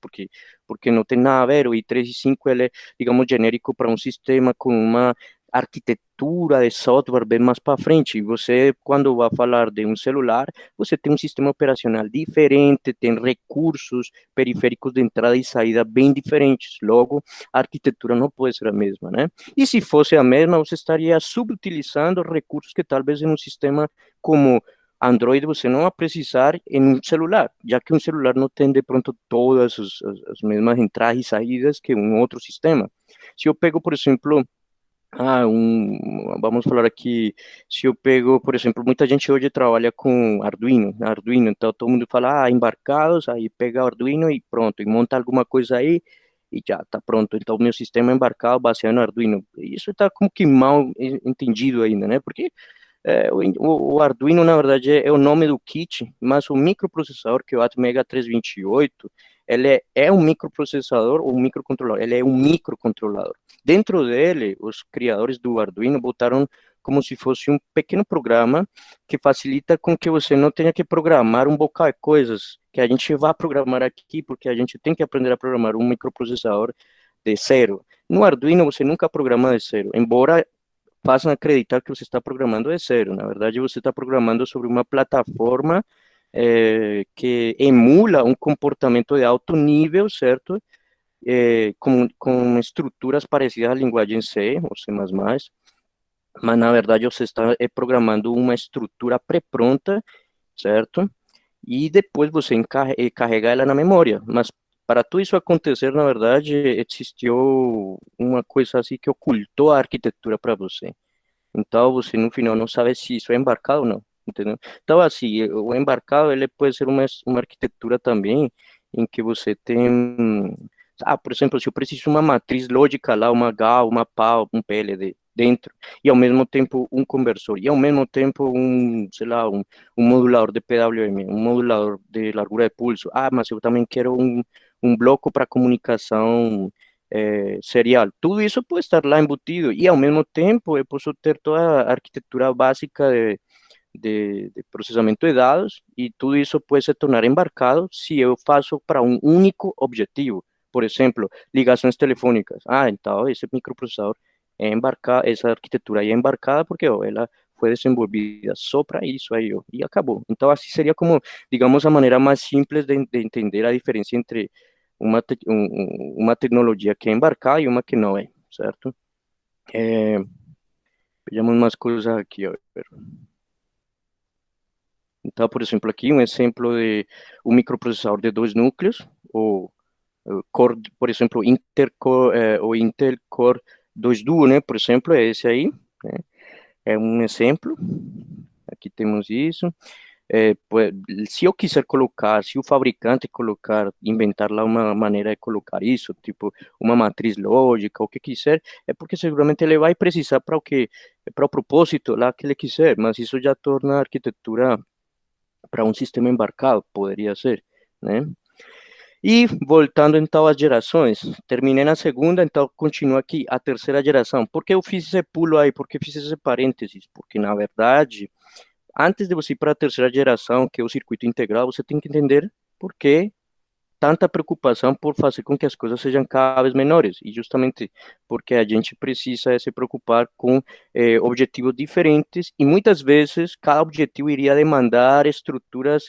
porque não tem nada a ver. O i3 e i5 ele é, digamos, genérico para um sistema com uma arquitetura de software bem mais para frente. E você, quando vai falar de um celular, você tem um sistema operacional diferente, tem recursos periféricos de entrada e saída bem diferentes. Logo, a arquitetura não pode ser a mesma, né? E se fosse a mesma, você estaria subutilizando recursos que talvez em um sistema como Android você não vai precisar em um celular, já que um celular não tem de pronto todas as mesmas entradas e saídas que um outro sistema. Se eu pego, por exemplo, vamos falar aqui, se eu pego, por exemplo, muita gente hoje trabalha com Arduino, então todo mundo fala, embarcados, aí pega o Arduino e pronto, e monta alguma coisa aí, e já está pronto. Então, meu sistema é embarcado baseado no Arduino. Isso está como que mal entendido ainda, né? Porque o Arduino, na verdade, é o nome do kit, mas o microprocessador, que é o Atmega 328, ele é um microprocessador ou um microcontrolador, ele é um microcontrolador. Dentro dele, os criadores do Arduino botaram como se fosse um pequeno programa que facilita com que você não tenha que programar um bocado de coisas que a gente vai programar aqui, porque a gente tem que aprender a programar um microprocessador de zero. No Arduino, você nunca programa de zero, embora façam acreditar que você está programando de zero. Na verdade, você está programando sobre uma plataforma que emula um comportamento de alto nível, certo? Com estruturas parecidas à linguagem C ou C++, mas na verdade você está programando uma estrutura pré-pronta, certo? E depois você carrega ela na memória. Mas para tudo isso acontecer, na verdade, existiu uma coisa assim que ocultou a arquitetura para você. Então, você no final não sabe se isso é embarcado ou não, entendeu? Então, assim, o embarcado, ele pode ser uma arquitetura também em que você tem, por exemplo, se eu preciso de uma matriz lógica lá, uma GAU, uma PAL, um PLD dentro, e ao mesmo tempo um conversor, e ao mesmo tempo sei lá, um modulador de PWM, um modulador de largura de pulso. Mas eu também quero um bloco para comunicação serial. Tudo isso pode estar lá embutido e, ao mesmo tempo, eu posso ter toda a arquitetura básica de processamento de dados e tudo isso pode se tornar embarcado se eu faço para um único objetivo. por exemplo, ligações telefônicas. Ah, então esse microprocessador é embarcado, essa arquitetura aí é embarcada porque ó, ela foi desenvolvida só para isso aí, ó, e acabou. Então, assim seria como, digamos, a maneira mais simples de entender a diferença entre uma tecnologia que é embarcada e uma que não é, certo? Vejamos umas coisas aqui, ó. Então, por exemplo, aqui um exemplo de um microprocessador de dois núcleos, ou Core, por exemplo, o Intel Core 2 Duo, né? Por exemplo, é esse aí, né? É um exemplo. Aqui temos isso. Se eu quiser colocar, se o fabricante colocar, inventar lá uma maneira de colocar isso, tipo uma matriz lógica, o que quiser, é porque seguramente ele vai precisar para o que, para o propósito lá que ele quiser, mas isso já torna a arquitetura para um sistema embarcado, poderia ser, né? E voltando então às gerações, terminei na segunda, então continuo aqui a terceira geração. Por que eu fiz esse pulo aí? Por que fiz esse parênteses? Porque, na verdade, antes de você ir para a terceira geração, que é o circuito integral, você tem que entender por que tanta preocupação por fazer com que as coisas sejam cada vez menores, e justamente porque a gente precisa se preocupar com objetivos diferentes, e muitas vezes cada objetivo iria demandar estruturas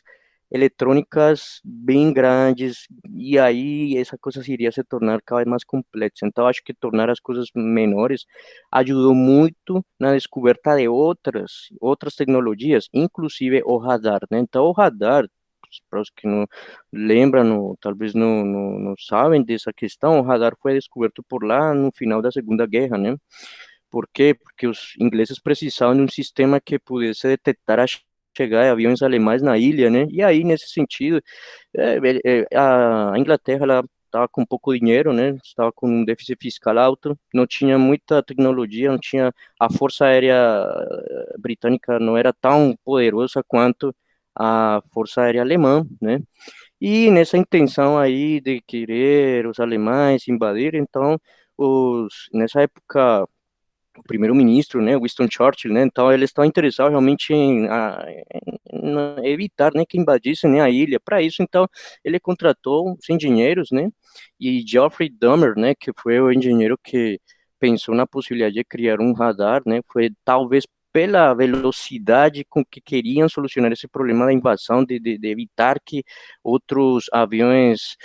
eletrônicas bem grandes, e aí essa coisa iria se tornar cada vez mais complexa. Então, acho que tornar as coisas menores ajudou muito na descoberta de outras tecnologias, inclusive o radar, né? Então, o radar, para os que não lembram, talvez não sabem dessa questão, o radar foi descoberto por lá no final da Segunda Guerra, né? Por quê? Porque os ingleses precisavam de um sistema que pudesse detectar a chegada de aviões alemães na ilha, né? E aí, nesse sentido, a Inglaterra, ela estava com pouco dinheiro, né? Estava com um déficit fiscal alto, não tinha muita tecnologia, não tinha a Força Aérea Britânica, não era tão poderosa quanto a Força Aérea Alemã, né? E nessa intenção aí de querer os alemães invadir, então, nessa época, o primeiro-ministro, né, Winston Churchill, né, então eles estão interessados realmente em evitar, né, que invadissem, né, a ilha. Para isso, então, ele contratou os engenheiros, né, e Geoffrey Dahmer, né, que foi o engenheiro que pensou na possibilidade de criar um radar, né, foi talvez pela velocidade com que queriam solucionar esse problema da invasão, de evitar que outros aviões,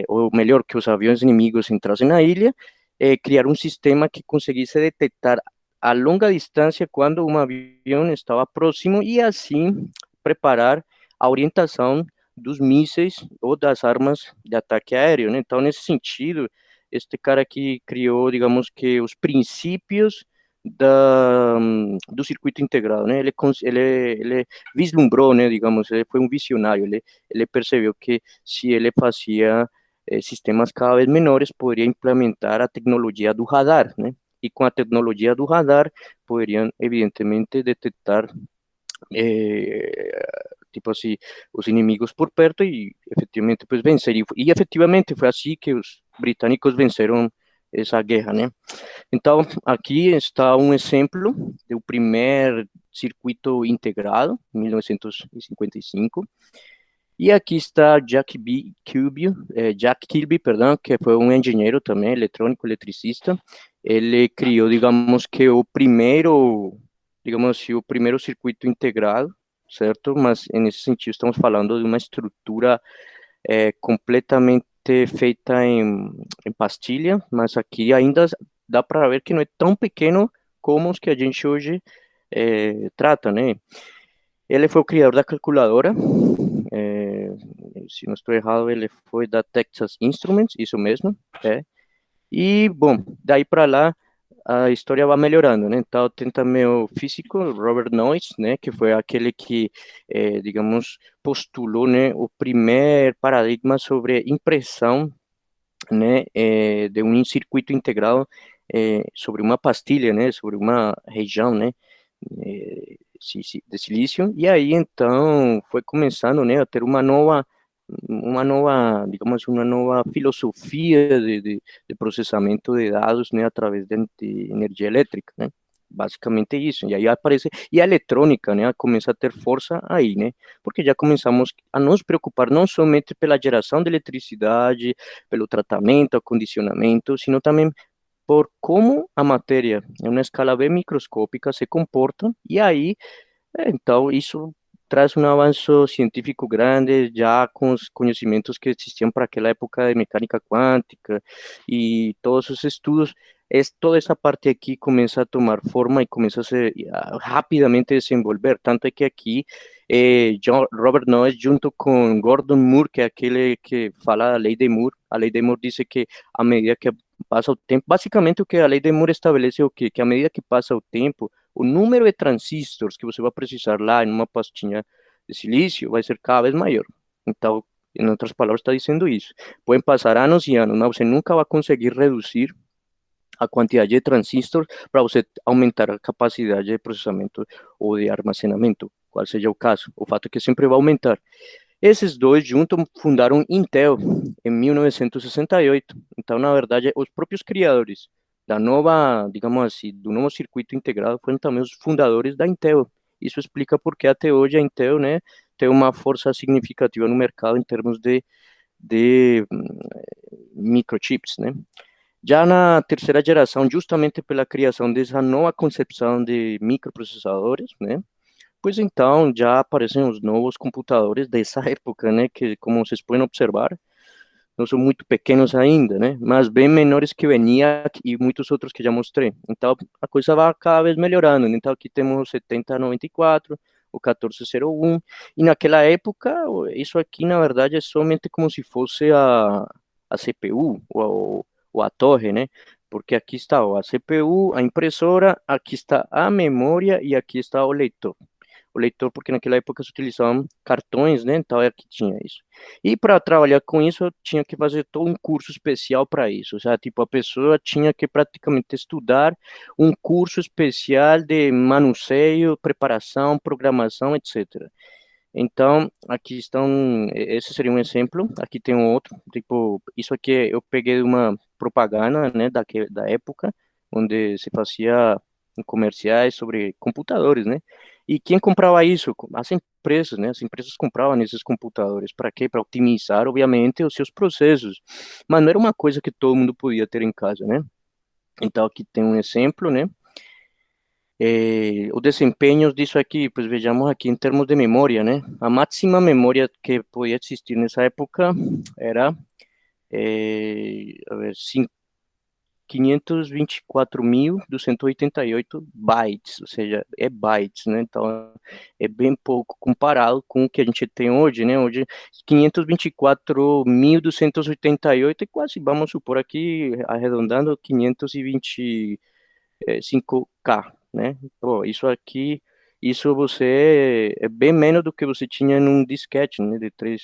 ou melhor, que os aviões inimigos entrassem na ilha, criar um sistema que conseguisse detectar a longa distância quando um avião estava próximo e assim preparar a orientação dos mísseis ou das armas de ataque aéreo, né? Então, nesse sentido, este cara aqui criou, digamos que, os princípios do circuito integrado, né? Ele vislumbrou, né? Digamos, ele foi um visionário, ele percebeu que se ele fazia sistemas cada vez menores, poderia implementar a tecnologia do radar, né? E com a tecnologia do radar, poderiam, evidentemente, detectar, tipo assim, os inimigos por perto e, efetivamente, pues, vencer. E, efetivamente, foi assim que os britânicos venceram essa guerra, né? Então, aqui está um exemplo do primeiro circuito integrado, em 1955, e aqui está Jack Kilby, perdão, que foi um engenheiro também, eletrônico, eletricista. Ele criou, digamos que o primeiro circuito integrado, certo? Mas nesse sentido estamos falando de uma estrutura completamente feita em pastilha, mas aqui ainda dá para ver que não é tão pequeno como os que a gente hoje trata, né? Ele foi o criador da calculadora, se não estou errado, ele foi da Texas Instruments, isso mesmo, E, bom, daí para lá, a história vai melhorando, né? Então, tem também o físico, Robert Noyce, né? Que foi aquele que, digamos, postulou, né? O primeiro paradigma sobre impressão, né? De um circuito integrado sobre uma pastilha, né? Sobre uma região, né? De silício. E aí, então, foi começando, né? A ter digamos, uma nova filosofia de processamento de dados, né, através de energia elétrica, né? basicamente isso. E aí aparece, e a eletrônica, né, começa a ter força aí, né, porque já começamos a nos preocupar não somente pela geração de eletricidade, pelo tratamento, acondicionamento, sino também por como a matéria, em uma escala bem microscópica, se comporta, e aí, então, isso traz um avanço científico grande, já com os conhecimentos que existiam para aquela época de mecânica quântica, e todos os estudos, toda essa parte aqui começa a tomar forma e começa a rapidamente desenvolver, tanto é que aqui, Robert Noyce, junto com Gordon Moore, que é aquele que fala da lei de Moore, a lei de Moore diz que a medida que passa o tempo, basicamente o que a lei de Moore estabelece é o quê? Que a medida que passa o tempo, o número de transistores que você vai precisar lá em uma pastinha de silício vai ser cada vez maior. Então, em outras palavras, está dizendo isso. Podem passar anos e anos, mas você nunca vai conseguir reduzir a quantidade de transistores para você aumentar a capacidade de processamento ou de armazenamento, qual seja o caso. O fato é que sempre vai aumentar. Esses dois juntos fundaram Intel em 1968. Então, na verdade, os próprios criadores da nova, digamos assim, do novo circuito integrado foram também os fundadores da Intel. Isso explica por que até hoje a Intel, né, tem uma força significativa no mercado em termos de microchips, né? Já na terceira geração, justamente pela criação dessa nova concepção de microprocessadores, né? Pois então, já aparecem os novos computadores dessa época, né, que, como vocês podem observar, não são muito pequenos ainda, né, mas bem menores que o ENIAC e muitos outros que já mostrei. Então, a coisa vai cada vez melhorando. Então, aqui temos o 7094, o 1401, e naquela época, isso aqui, na verdade, é somente como se fosse a CPU, ou a torre, né, porque aqui está a CPU, a impressora, aqui está a memória e aqui está o leitor. O leitor, porque naquela época se utilizavam cartões, né? Então é que tinha isso. E para trabalhar com isso, eu tinha que fazer todo um curso especial para isso. Ou seja, tipo, a pessoa tinha que praticamente estudar um curso especial de manuseio, preparação, programação, etc. Então, aqui estão, esse seria um exemplo. Aqui tem um outro, tipo, isso aqui eu peguei de uma propaganda, né, da época, onde se fazia comerciais sobre computadores, né? E quem comprava isso? As empresas, né? As empresas compravam esses computadores. Para quê? Para otimizar, obviamente, os seus processos. Mas não era uma coisa que todo mundo podia ter em casa, né? Então, aqui tem um exemplo, né? O desempenho disso aqui, pues vejamos aqui em termos de memória, né? A máxima memória que podia existir nessa época era, a ver, 524.288 bytes, ou seja, é bytes, né? Então, é bem pouco comparado com o que a gente tem hoje, né? Hoje, 524.288 é quase, vamos supor aqui, arredondando, 525K, né? Pô, isso aqui, isso você é bem menos do que você tinha num disquete, né? De 3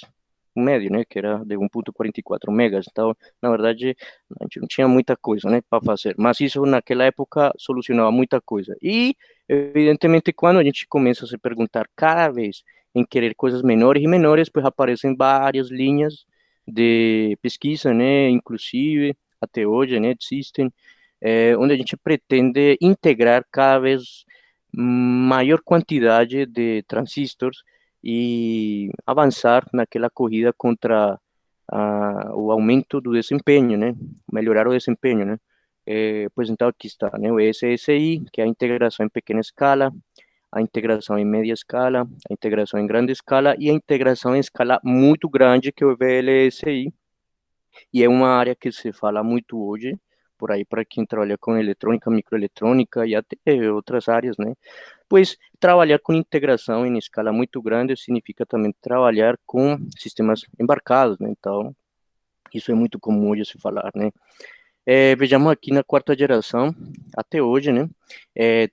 médio, né, que era de 1.44 megas. Então, na verdade, a gente não tinha muita coisa, né, para fazer. Mas isso naquela época solucionava muita coisa. E, evidentemente, quando a gente começa a se perguntar cada vez em querer coisas menores e menores, pues aparecem várias linhas de pesquisa, né, inclusive até hoje, né, existem, onde a gente pretende integrar cada vez maior quantidade de transistores e avançar naquela corrida contra o aumento do desempenho, né? Melhorar o desempenho, né? Pois então aqui está, né? O SSI, que é a integração em pequena escala, a integração em média escala, a integração em grande escala e a integração em escala muito grande, que é o VLSI, e é uma área que se fala muito hoje, por aí para quem trabalha com eletrônica, microeletrônica e até outras áreas, né? Pois trabalhar com integração em escala muito grande significa também trabalhar com sistemas embarcados, né? Então, isso é muito comum hoje se falar, né? Vejamos aqui na quarta geração, até hoje, né?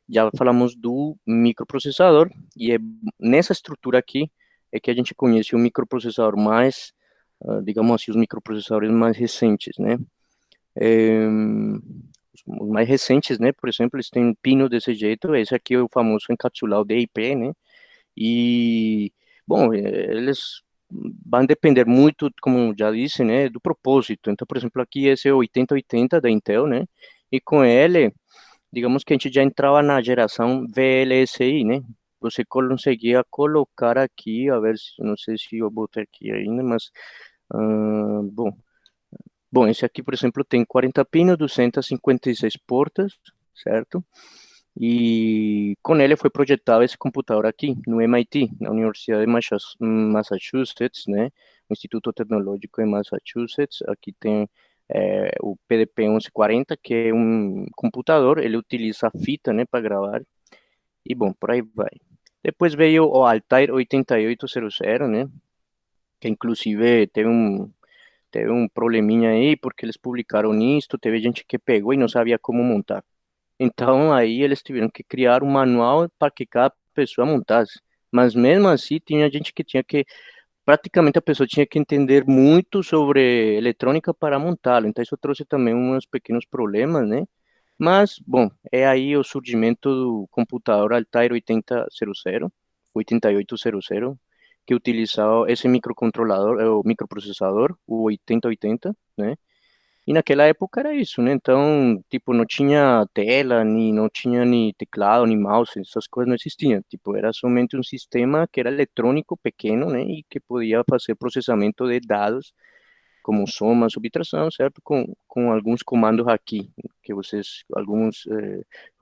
Já falamos do microprocessador, e é nessa estrutura aqui é que a gente conhece o microprocessador mais, digamos assim, os microprocessadores mais recentes, né? Os mais recentes, né, por exemplo, eles têm pinos desse jeito, esse aqui é o famoso encapsulado DIP, né, e, bom, eles vão depender muito, como já disse, né, do propósito. Então, por exemplo, aqui esse é o 8080 da Intel, né, e com ele, digamos que a gente já entrava na geração VLSI, né? Você conseguia colocar aqui, a ver, não sei se eu botei aqui ainda, mas, bom, esse aqui, por exemplo, tem 40 pinos, 256 portas, certo? E com ele foi projetado esse computador aqui, no MIT, na Universidade de Massachusetts, né? O Instituto Tecnológico de Massachusetts. Aqui tem o PDP 1140, que é um computador, ele utiliza fita, né, para gravar. E bom, por aí vai. Depois veio o Altair 8800, né? Que inclusive teve um probleminha aí, porque eles publicaram isto, teve gente que pegou e não sabia como montar. Então, aí eles tiveram que criar um manual para que cada pessoa montasse. Mas mesmo assim, tinha gente que tinha que, praticamente a pessoa tinha que entender muito sobre eletrônica para montá-lo. Então, isso trouxe também uns pequenos problemas, né? Mas, bom, é aí o surgimento do computador Altair 8800, que utilizava esse microcontrolador, o microprocessador, o 8080, né? E naquela época era isso, né? Então, tipo, não tinha tela, não tinha nem teclado, nem mouse, essas coisas não existiam. Tipo, era somente um sistema que era eletrônico, pequeno, né? E que podia fazer processamento de dados, como soma, subtração, certo? Com alguns comandos aqui, que vocês, alguns,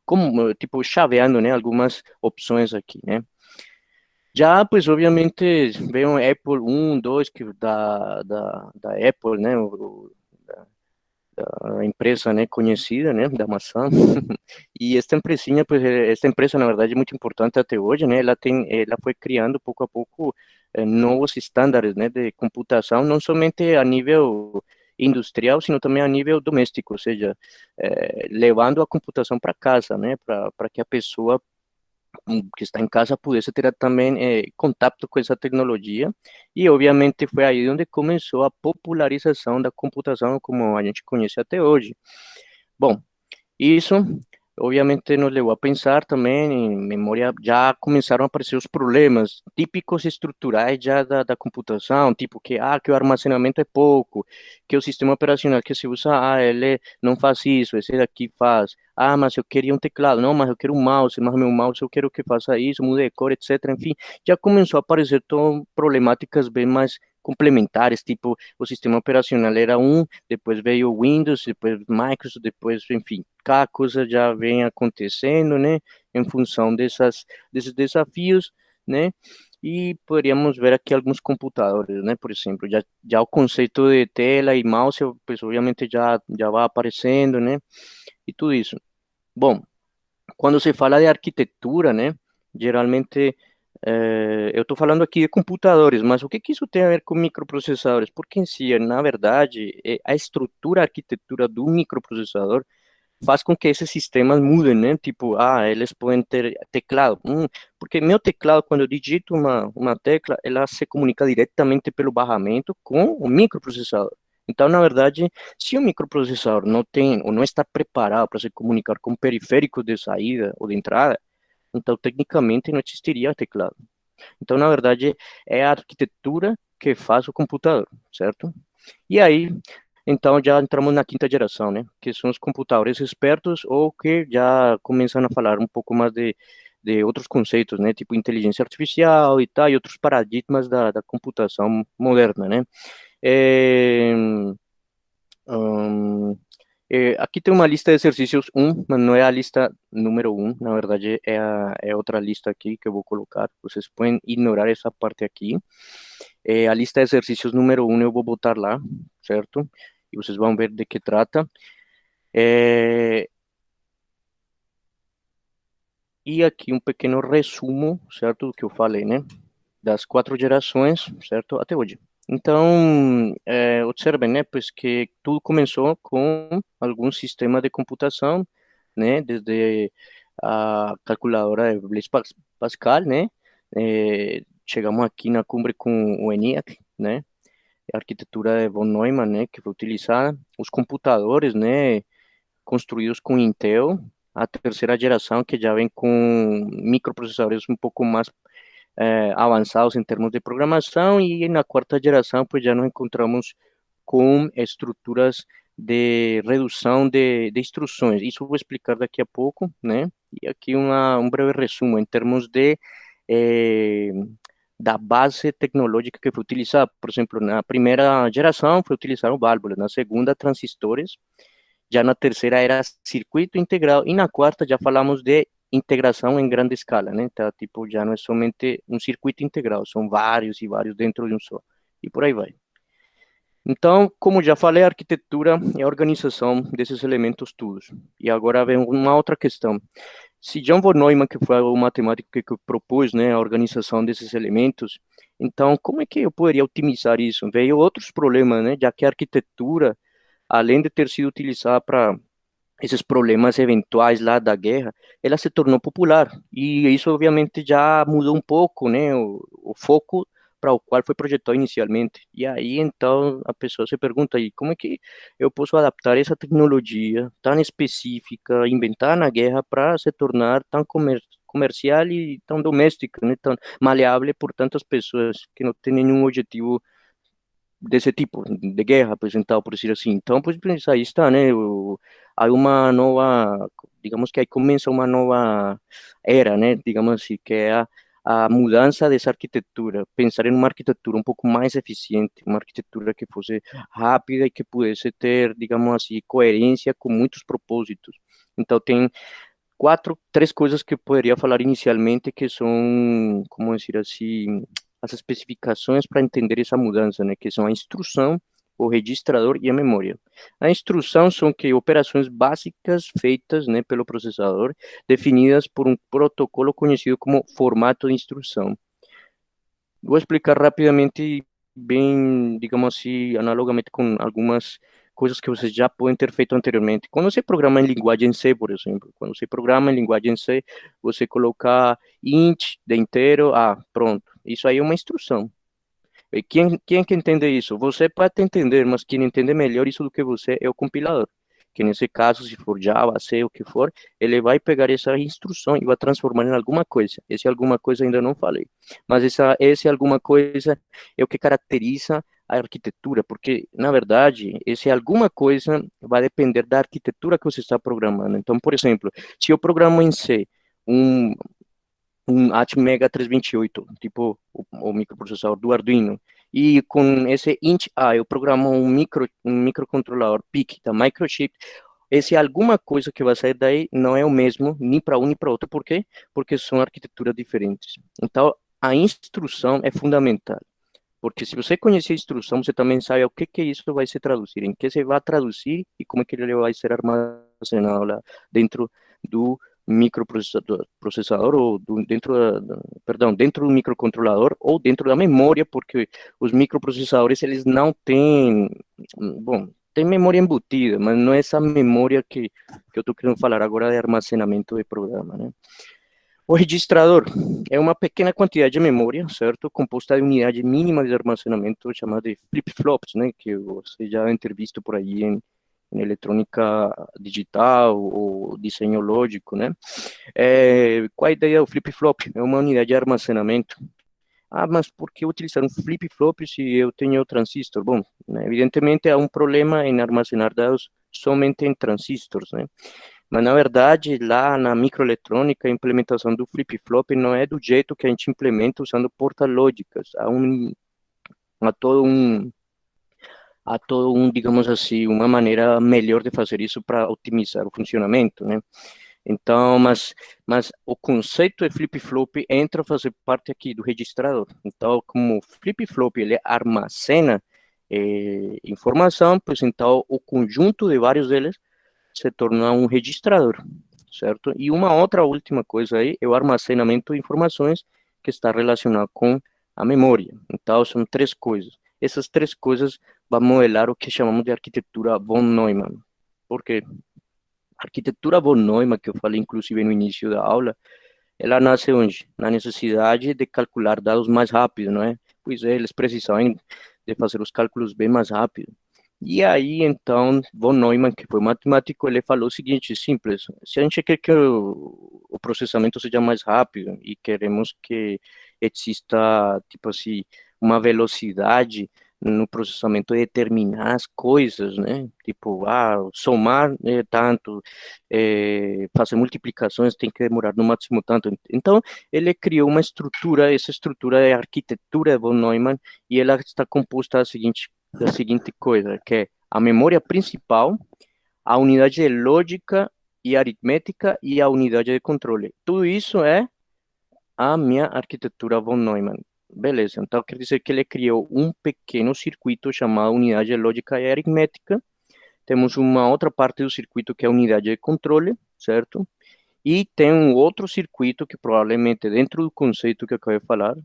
como, tipo, chaveando, né? Algumas opções aqui, né? Já, pues, obviamente, veio o Apple 1, 2, que da Apple, né? A empresa, né, conhecida, né, da maçã. E esta empresinha, pues, esta empresa, na verdade, é muito importante até hoje, né, ela foi criando pouco a pouco novos estándares, né, de computação, não somente a nível industrial, sino também a nível doméstico, ou seja, levando a computação para casa, né, para que a pessoa que está em casa pudesse ter também contato com essa tecnologia, e obviamente foi aí onde começou a popularização da computação como a gente conhece até hoje. Bom, isso obviamente nos levou a pensar também em memória, já começaram a aparecer os problemas típicos estruturais já da computação, tipo que o armazenamento é pouco, que o sistema operacional que se usa, ele não faz isso, esse daqui faz. Mas eu queria um teclado, não, mas eu quero um mouse, mas meu mouse eu quero que faça isso, mude de cor, etc. Enfim, já começou a aparecer problemáticas bem mais complementares, tipo, o sistema operacional era um, depois veio o Windows, depois Microsoft, depois, enfim, cada coisa já vem acontecendo, né, em função desses desafios, né, e poderíamos ver aqui alguns computadores, né, por exemplo, já o conceito de tela e mouse, pues obviamente já vai aparecendo, né, e tudo isso. Bom, quando se fala de arquitetura, né, geralmente eu estou falando aqui de computadores, mas o que que isso tem a ver com microprocessadores? Porque em si, na verdade, a estrutura, a arquitetura do microprocessador faz com que esses sistemas mudem, né? Tipo, eles podem ter teclado. Porque meu teclado, quando eu digito uma tecla, ela se comunica diretamente pelo barramento com o microprocessador. Então, na verdade, se o microprocessador não tem ou não está preparado para se comunicar com periféricos de saída ou de entrada, então tecnicamente não existiria teclado. Então, na verdade, é a arquitetura que faz o computador, certo? E aí, então já entramos na quinta geração, né? Que são os computadores espertos ou que já começam a falar um pouco mais de outros conceitos, né? Tipo inteligência artificial e tal, e outros paradigmas da computação moderna, né? É, hum, aqui tem uma lista de exercícios mas não é a lista número 1, na verdade é outra lista aqui que eu vou colocar. Vocês podem ignorar essa parte aqui. A lista de exercícios número 1 eu vou botar lá, certo? E vocês vão ver de que trata. E aqui um pequeno resumo, certo, do que eu falei, né? Das 4 gerações, certo, até hoje. Então, observem, né, pois que tudo começou com algum sistema de computação, né, desde a calculadora de Blaise Pascal, né, chegamos aqui na cumbre com o ENIAC, né, a arquitetura de von Neumann, né, que foi utilizada, os computadores, né, construídos com Intel, a terceira geração que já vem com microprocessadores um pouco mais avançados em termos de programação, e na quarta geração pues já nos encontramos com estruturas de redução de instruções. Isso eu vou explicar daqui a pouco, né? E aqui um breve resumo em termos de eh, da base tecnológica que foi utilizada. Por exemplo, na primeira geração foi utilizar válvulas, na segunda transistores, já na terceira era circuito integrado e na quarta já falamos de integração em grande escala, né? Então, tipo, já não é somente um circuito integrado, são vários e vários dentro de um só. E por aí vai. Então, como já falei, a arquitetura é a organização desses elementos todos. E agora vem uma outra questão. Se John von Neumann, que foi o matemático que propôs, né, a organização desses elementos, então como é que eu poderia otimizar isso? Veio outros problemas, né, já que a arquitetura, além de ter sido utilizada para esses problemas eventuais lá da guerra, ela se tornou popular. E isso, obviamente, já mudou um pouco, né, o foco para o qual foi projetado inicialmente. E aí, então, a pessoa se pergunta aí, como é que eu posso adaptar essa tecnologia tão específica, inventada na guerra, para se tornar tão comercial e tão doméstica, né, tão maleável por tantas pessoas que não têm nenhum objetivo desse tipo de guerra apresentado, por dizer assim. Então, pues aí está, né? Há uma nova, digamos que aí começa uma nova era, né? Digamos assim, que é a mudança dessa arquitetura, pensar em uma arquitetura um pouco mais eficiente, uma arquitetura que fosse rápida e que pudesse ter, digamos assim, coerência com muitos propósitos. Então, tem três coisas que eu poderia falar inicialmente que são, como dizer assim, as especificações para entender essa mudança, né? Que são a instrução, o registrador e a memória. A instrução são que operações básicas feitas, né, pelo processador, definidas por um protocolo conhecido como formato de instrução. Vou explicar rapidamente, bem, digamos assim, analogamente com algumas coisas que vocês já podem ter feito anteriormente. Quando você programa em linguagem C, por exemplo, quando você programa em linguagem C, você coloca int de inteiro, pronto. Isso aí é uma instrução. E quem é que entende isso? Você pode entender, mas quem entende melhor isso do que você é o compilador. Que nesse caso, se for Java, C, o que for, ele vai pegar essa instrução e vai transformar em alguma coisa. Esse alguma coisa ainda não falei. Mas esse alguma coisa é o que caracteriza a arquitetura, porque, na verdade, esse alguma coisa vai depender da arquitetura que você está programando. Então, por exemplo, se eu programo em C um, um Atmega 328, tipo o microprocessador do Arduino, e com esse int A eu programo um microcontrolador PIC da Microchip, esse alguma coisa que vai sair daí não é o mesmo nem para um nem para outro. Por quê? Porque são arquiteturas diferentes. Então, a instrução é fundamental. Porque se você conhecer a instrução, você também sabe o que isso vai se traduzir, em que se vai traduzir e como é que ele vai ser armazenado lá dentro do microprocessador ou dentro do microcontrolador ou dentro da memória, porque os microprocessadores eles não têm, bom, tem memória embutida, mas não é essa memória que eu estou querendo falar agora de armazenamento de programa, né? O registrador é uma pequena quantidade de memória, certo? Composta de unidade mínima de armazenamento chamada de flip-flops, né? Que você já deve ter visto por aí em eletrônica digital ou desenho lógico, né? Qual a ideia do flip-flop? É uma unidade de armazenamento. Mas por que utilizar um flip-flop se eu tenho transistor? Bom, né, evidentemente há um problema em armazenar dados somente em transistores, né? Mas, na verdade, lá na microeletrônica, a implementação do flip-flop não é do jeito que a gente implementa usando portas lógicas. Há todo um, digamos assim, uma maneira melhor de fazer isso para otimizar o funcionamento, né? Então, mas o conceito de flip-flop entra a fazer parte aqui do registrador. Então, como o flip-flop ele armazena informação, pois então o conjunto de vários deles se torna um registrador, certo? E uma outra última coisa aí é o armazenamento de informações que está relacionado com a memória. Então, são três coisas. Essas três coisas vão modelar o que chamamos de arquitetura von Neumann. Por quê? A arquitetura von Neumann, que eu falei inclusive no início da aula, ela nasce onde? Na necessidade de calcular dados mais rápido, não é? Pois é, eles precisavam de fazer os cálculos bem mais rápido. E aí, então, von Neumann, que foi matemático, ele falou o seguinte, simples, se a gente quer que o processamento seja mais rápido e queremos que exista, tipo assim, uma velocidade no processamento determinar as coisas, né? Tipo, somar tanto, fazer multiplicações tem que demorar no máximo tanto. Então, ele criou uma estrutura, essa estrutura é a arquitetura de von Neumann, e ela está composta da seguinte coisa, que é a memória principal, a unidade de lógica e aritmética e a unidade de controle. Tudo isso é a minha arquitetura von Neumann. Beleza, então quer dizer que ele criou um pequeno circuito chamado unidade de lógica e aritmética. Temos uma outra parte do circuito que é a unidade de controle, certo? E tem um outro circuito que provavelmente dentro do conceito que eu acabei de falar,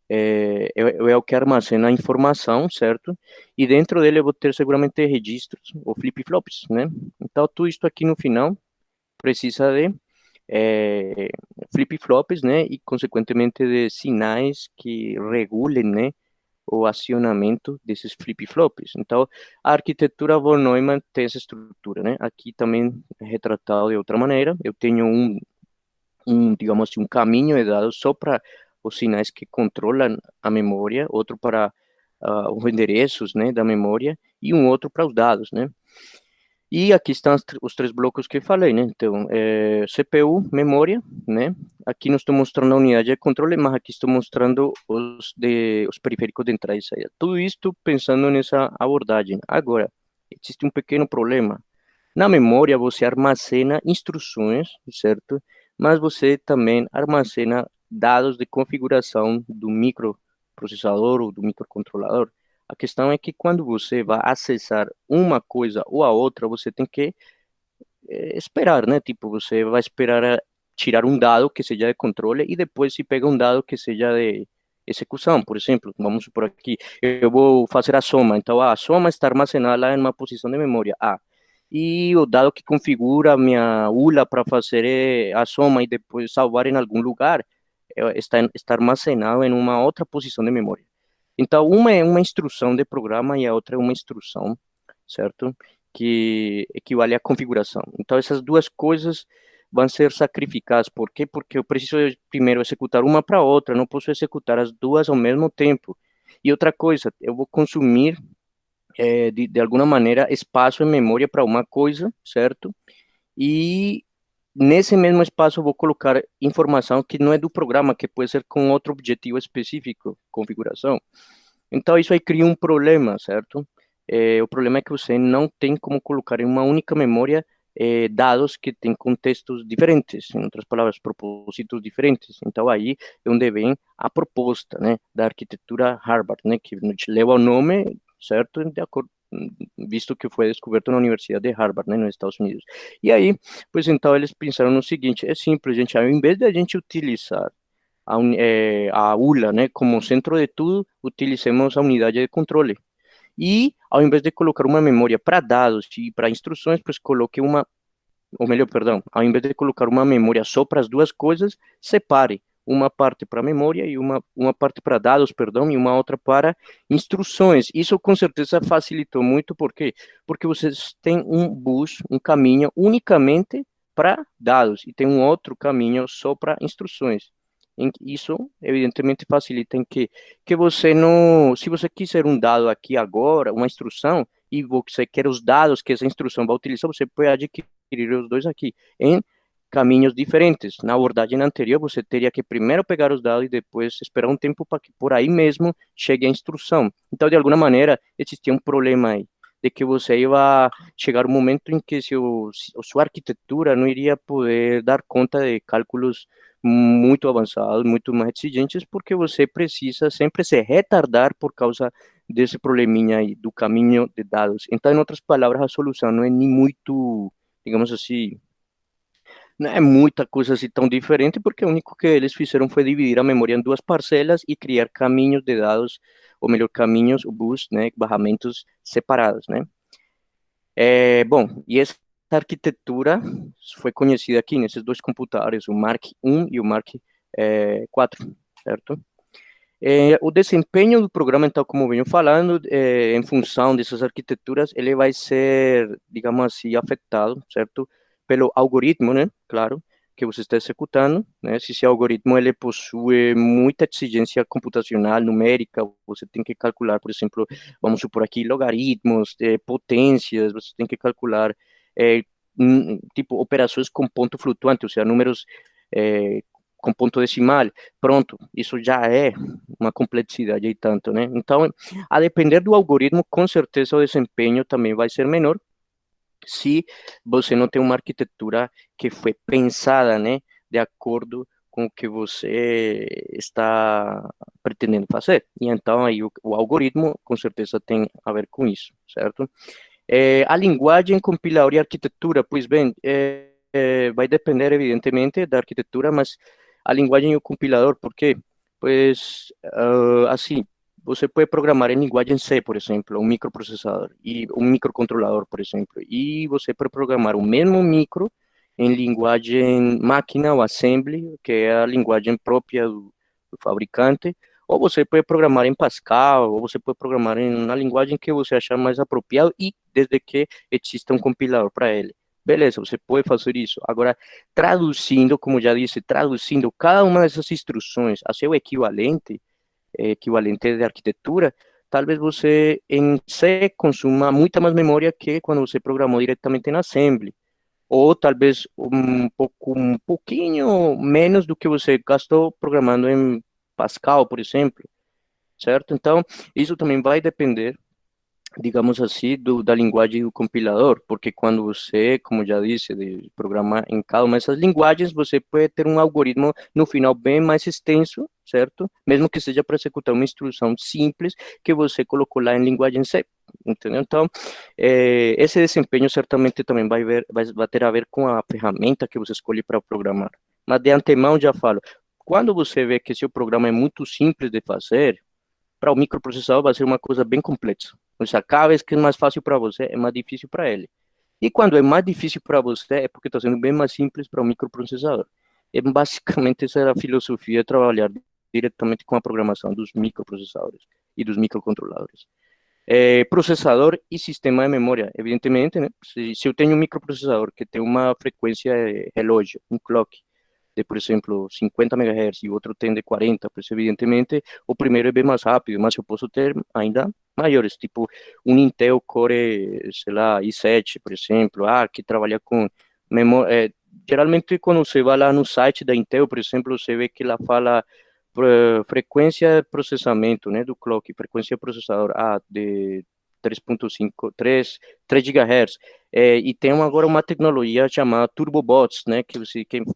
é o que armazena a informação, certo? E dentro dele eu vou ter seguramente registros, ou flip-flops, né? Então tudo isso aqui no final precisa de flip-flops, né, e consequentemente de sinais que regulem, né, o acionamento desses flip-flops. Então, a arquitetura von Neumann tem essa estrutura, né? Aqui também é retratado de outra maneira. Eu tenho digamos assim, um caminho de dados só para os sinais que controlam a memória, outro para os endereços, né, da memória, e um outro para os dados, né? E aqui estão os três blocos que eu falei, né? Então, CPU, memória, né? Aqui não estou mostrando a unidade de controle, mas aqui estou mostrando os periféricos de entrada e saída. Tudo isto pensando nessa abordagem. Agora, existe um pequeno problema. Na memória, você armazena instruções, certo? Mas você também armazena dados de configuração do microprocessador ou do microcontrolador. A questão é que quando você vai acessar uma coisa ou a outra, você tem que esperar, né? Tipo, você vai esperar tirar um dado que seja de controle e depois se pega um dado que seja de execução. Por exemplo, vamos supor aqui, eu vou fazer a soma. Então, a soma está armazenada em uma posição de memória A. E o dado que configura a minha ULA para fazer a soma e depois salvar em algum lugar está armazenado em uma outra posição de memória. Então, uma é uma instrução de programa e a outra é uma instrução, certo? Que equivale à configuração. Então, essas duas coisas vão ser sacrificadas. Por quê? Porque eu preciso primeiro executar uma para outra, não posso executar as duas ao mesmo tempo. E outra coisa, eu vou consumir, de alguma maneira, espaço em memória para uma coisa, certo? E nesse mesmo espaço eu vou colocar informação que não é do programa, que pode ser com outro objetivo específico, configuração. Então, isso aí cria um problema, certo? O problema é que você não tem como colocar em uma única memória dados que têm contextos diferentes, em outras palavras, propósitos diferentes. Então, aí é onde vem a proposta, né, da arquitetura Harvard, né, que nos leva ao nome, certo? De acordo, visto que foi descoberto na Universidade de Harvard, né, nos Estados Unidos. E aí, pois então, eles pensaram no seguinte, é simples, gente, ao invés de a gente utilizar a ULA, né, como centro de tudo, utilizemos a unidade de controle. E, ao invés de colocar uma memória para dados e para instruções, pues coloque ou melhor, perdão, ao invés de colocar uma memória só para as duas coisas, separe uma parte para memória e uma parte para dados, perdão, e uma outra para instruções. Isso com certeza facilitou muito, por quê? Porque vocês têm um bus, um caminho unicamente para dados e tem um outro caminho só para instruções. Isso, evidentemente, facilita em que você não... Se você quiser um dado aqui agora, uma instrução, e você quer os dados que essa instrução vai utilizar, você pode adquirir os dois aqui, em caminhos diferentes. Na abordagem anterior, você teria que primeiro pegar os dados e depois esperar um tempo para que por aí mesmo chegue a instrução. Então, de alguma maneira, existia um problema aí, de que você ia chegar um momento em que sua arquitetura não iria poder dar conta de cálculos muito avançados, muito mais exigentes, porque você precisa sempre se retardar por causa desse probleminha aí do caminho de dados. Então, em outras palavras, a solução não é nem muito, digamos assim, não é muita coisa assim tão diferente, porque o único que eles fizeram foi dividir a memória em duas parcelas e criar caminhos de dados, ou melhor, caminhos, bus, né, barramentos separados, né? Bom, e essa arquitetura foi conhecida aqui nesses dois computadores, o Mark I e o Mark IV, certo? O desempenho do programa, então, como venho falando, em função dessas arquiteturas, ele vai ser, digamos assim, afetado, certo? Pelo algoritmo, né? Claro, que você está executando, né? Se esse algoritmo ele possui muita exigência computacional, numérica, você tem que calcular, por exemplo, vamos supor aqui, logaritmos, potências, você tem que calcular, tipo, operações com ponto flutuante, ou seja, números com ponto decimal, pronto, isso já é uma complexidade e tanto, né? Então, a depender do algoritmo, com certeza o desempenho também vai ser menor, se você não tem uma arquitetura que foi pensada, né, de acordo com o que você está pretendendo fazer. E então aí o algoritmo com certeza tem a ver com isso, certo? A linguagem, compilador e arquitetura, pois bem, vai depender evidentemente da arquitetura, mas a linguagem e o compilador, por quê? Pois, assim, você pode programar em linguagem C, por exemplo, um microprocessador e um microcontrolador, por exemplo, e você pode programar o mesmo micro em linguagem máquina ou assembly, que é a linguagem própria do fabricante, ou você pode programar em Pascal, ou você pode programar em uma linguagem que você achar mais apropriado e desde que exista um compilador para ele. Beleza, você pode fazer isso. Agora, traduzindo, como já disse, traduzindo cada uma dessas instruções a seu equivalente de arquitetura, talvez você em C consuma muita mais memória que quando você programou diretamente na Assembly. Ou talvez um pouquinho menos do que você gastou programando em Pascal, por exemplo, certo? Então, isso também vai depender, digamos assim, da linguagem do compilador, porque quando você, como já disse, de programar em cada uma dessas linguagens, você pode ter um algoritmo no final bem mais extenso, certo? Mesmo que seja para executar uma instrução simples que você colocou lá em linguagem C, entendeu? Então, esse desempenho certamente também vai ter a ver com a ferramenta que você escolhe para programar. Mas de antemão já falo, quando você vê que seu programa é muito simples de fazer, para o microprocessador vai ser uma coisa bem complexa. Ou seja, cada vez que é mais fácil para você, é mais difícil para ele. E quando é mais difícil para você, é porque está sendo bem mais simples para o microprocessador. É basicamente essa era a filosofia de trabalhar diretamente com a programação dos microprocessadores e dos microcontroladores. Processador e sistema de memória, evidentemente, né? Se eu tenho um microprocessador que tem uma frequência relógio, um clock, de, por exemplo, 50 MHz e o outro tem de 40, pois evidentemente o primeiro é bem mais rápido, mas eu posso ter ainda maiores, tipo um Intel Core, sei lá, i7, por exemplo, que trabalha com memória. Geralmente, quando você vai lá no site da Intel, por exemplo, você vê que ela fala frequência de processamento, né, do clock, frequência de processador, de 3.5, 3 GHz, e tem agora uma tecnologia chamada TurboBots, né, que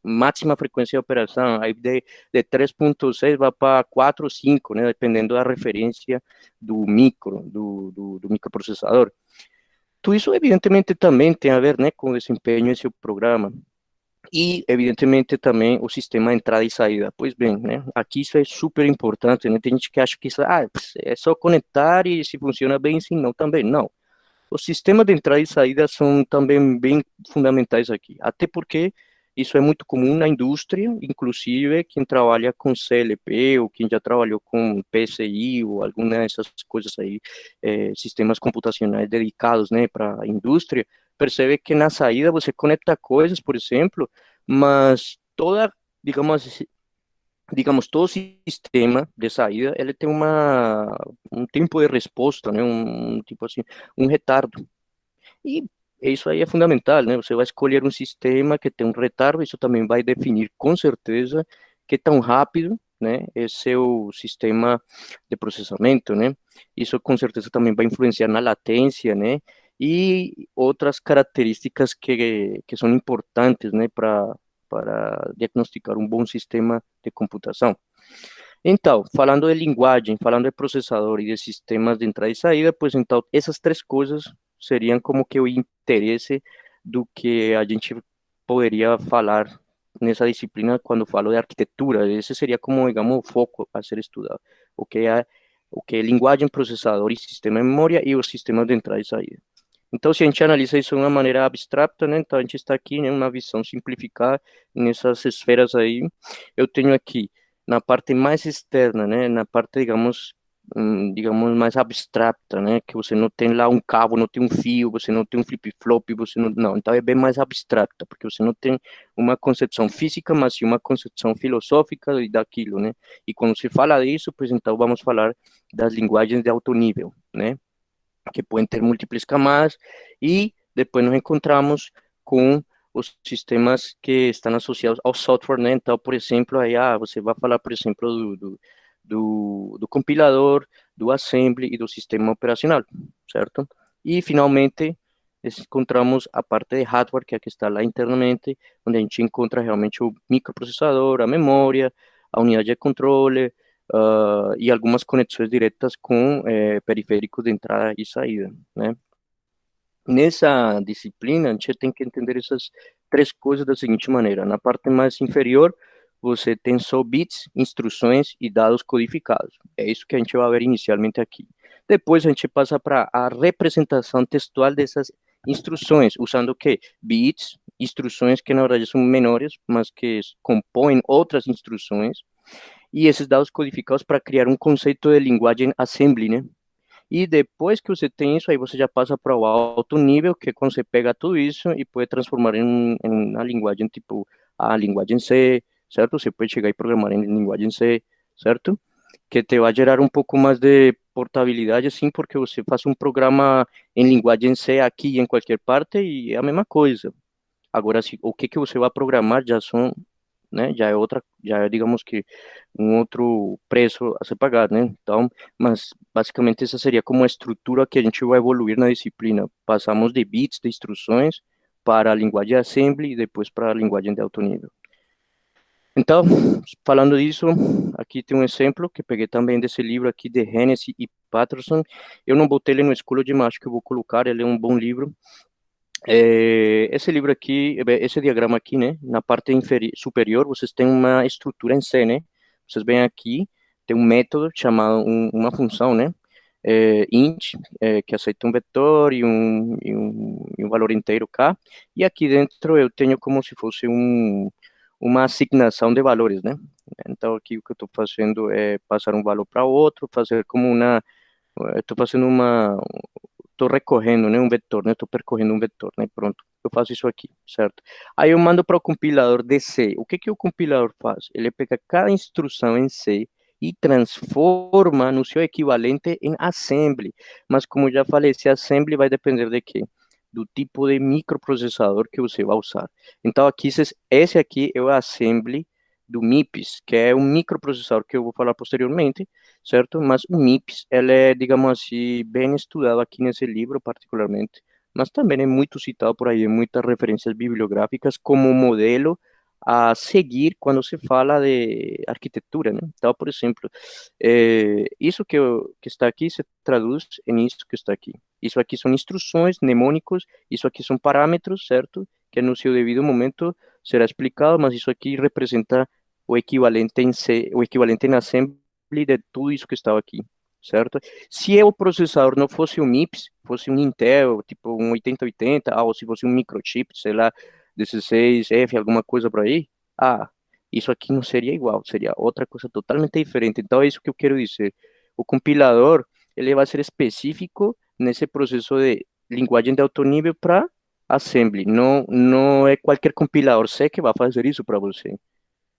máxima frequência de operação, aí de 3.6 vai para 4 ou 5, né, dependendo da referência do microprocessador. Tudo isso, evidentemente, também tem a ver, né, com o desempenho do seu programa. E, evidentemente, também o sistema de entrada e saída. Pois bem, né? Aqui isso é super importante, né? Tem gente que acha que isso, é só conectar e se funciona bem, sim, não, também não. Os sistemas de entrada e saída são também bem fundamentais aqui, até porque isso é muito comum na indústria, inclusive quem trabalha com CLP ou quem já trabalhou com PCI ou alguma dessas coisas aí, sistemas computacionais dedicados, né, para a indústria, percebe que na saída você conecta coisas, por exemplo, mas digamos, todo sistema de saída, ele tem um tempo de resposta, né, tipo assim, um retardo. E isso aí é fundamental, né? Você vai escolher um sistema que tem um retardo, isso também vai definir com certeza que tão rápido, né, é seu sistema de processamento, né? Isso com certeza também vai influenciar na latência, né? E outras características que são importantes, né, para diagnosticar um bom sistema de computação. Então, falando de linguagem, falando de processador e de sistemas de entrada e saída, pois então essas três coisas seriam como que o interesse do que a gente poderia falar nessa disciplina quando falo de arquitetura. Esse seria como, digamos, o foco a ser estudado. O que é linguagem, processador e sistema de memória e os sistemas de entrada e saída. Então, se a gente analisa isso de uma maneira abstrata, né, então a gente está aqui, né, uma visão simplificada nessas esferas aí. Eu tenho aqui, na parte mais externa, né, na parte, digamos, digamos, mais abstrata, né? Que você não tem lá um cabo, não tem um fio, você não tem um flip-flop, você não, então é bem mais abstrata, porque você não tem uma concepção física, mas sim uma concepção filosófica daquilo, né? E quando se fala disso, pois então vamos falar das linguagens de alto nível, né? Que podem ter múltiplas camadas, e depois nos encontramos com os sistemas que estão associados ao software, né? Então, por exemplo, aí, você vai falar, por exemplo, do compilador, do assembly e do sistema operacional, certo? E, finalmente, encontramos a parte de hardware, que é a que está lá internamente, onde a gente encontra realmente o microprocessador, a memória, a unidade de controle, e algumas conexões diretas com periféricos de entrada e saída, né? Nessa disciplina, a gente tem que entender essas três coisas da seguinte maneira: na parte mais inferior, você tem só bits, instruções e dados codificados. É isso que a gente vai ver inicialmente aqui. Depois a gente passa para a representação textual dessas instruções, usando o quê? Bits, instruções que na verdade são menores, mas que compõem outras instruções, e esses dados codificados para criar um conceito de linguagem assembly, né? E depois que você tem isso, aí você já passa para o alto nível, que é quando você pega tudo isso e pode transformar em uma linguagem tipo a linguagem C, certo? Você pode chegar e programar em linguagem C, certo? Que te vai gerar um pouco mais de portabilidade, assim, porque você faz um programa em linguagem C aqui e em qualquer parte e é a mesma coisa. Agora, o que você vai programar já são, né, já é, digamos que, um outro preço a ser pagado, né? Então, mas basicamente essa seria como a estrutura que a gente vai evoluir na disciplina. Passamos de bits, de instruções, para a linguagem assembly e depois para a linguagem de alto nível. Então, falando disso, aqui tem um exemplo que peguei também desse livro aqui de Hennessy e Patterson. Eu não botei ele no School of, mas acho que eu vou colocar, ele é um bom livro. Esse livro aqui, esse diagrama aqui, né, na parte superior, vocês têm uma estrutura em C, né? Vocês veem aqui, tem um método chamado, uma função, né, int, que aceita um vetor e um valor inteiro k, e aqui dentro eu tenho como se fosse uma assignação de valores, né? Então aqui o que eu estou fazendo é passar um valor para outro, fazer como estou fazendo estou recorrendo, né, um vetor, né, estou percorrendo um vetor, né, pronto, eu faço isso aqui, certo? Aí eu mando para o compilador de C. O que o compilador faz? Ele pega cada instrução em C e transforma no seu equivalente em assembly. Mas como já falei, esse assembly vai depender de quê? Do tipo de microprocessador que você vai usar. Então aqui, esse aqui é o assembly do MIPS, que é um microprocessador que eu vou falar posteriormente, certo? Mas o MIPS, ela é, digamos assim, bem estudado aqui nesse livro particularmente, mas também é muito citado por aí, em muitas referências bibliográficas como modelo a seguir quando se fala de arquitetura, né? Então, por exemplo, isso que está aqui se traduz em isso que está aqui. Isso aqui são instruções, mnemônicos, isso aqui são parâmetros, certo? Que no seu devido momento será explicado, mas isso aqui representa o equivalente em C, o equivalente em assembly de tudo isso que estava aqui, certo? Se o processador não fosse um MIPS, fosse um Intel, tipo um 8080, ou se fosse um microchip, sei lá, 16F, alguma coisa por aí, isso aqui não seria igual, seria outra coisa totalmente diferente. Então é isso que eu quero dizer. O compilador, ele vai ser específico nesse processo de linguagem de alto nível para assembly. Não é qualquer compilador C que vai fazer isso para você.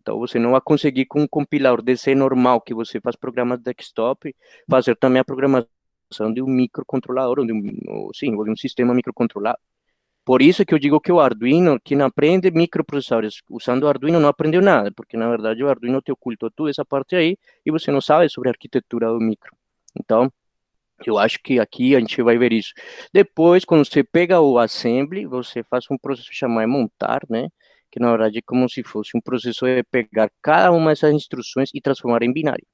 Então, você não vai conseguir com um compilador de C normal, que você faz programas de desktop, fazer também a programação de um microcontrolador, ou de um sistema microcontrolado. Por isso que eu digo que o Arduino, quem aprende microprocessadores usando o Arduino não aprendeu nada, porque na verdade o Arduino te ocultou toda essa parte aí e você não sabe sobre a arquitetura do micro. Então, eu acho que aqui a gente vai ver isso. Depois, quando você pega o assembly, você faz um processo chamado montar, né? Que na verdade é como se fosse um processo de pegar cada uma dessas instruções e transformar em binário.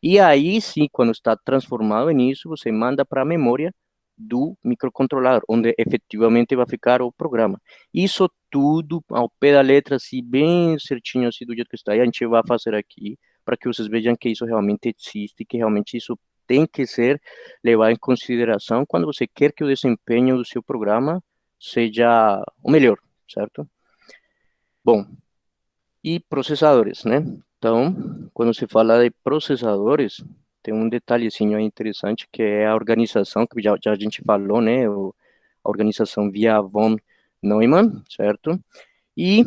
E aí sim, quando está transformado nisso, você manda para a memória do microcontrolador, onde efetivamente vai ficar o programa. Isso tudo ao pé da letra, assim, bem certinho, assim, do jeito que está aí, a gente vai fazer aqui, para que vocês vejam que isso realmente existe, que realmente isso tem que ser levado em consideração quando você quer que o desempenho do seu programa seja o melhor, certo? Bom, e processadores, né? Então, quando se fala de processadores, tem um detalhezinho aí interessante, que é a organização, que já a gente falou, né, a organização via von Neumann, certo? E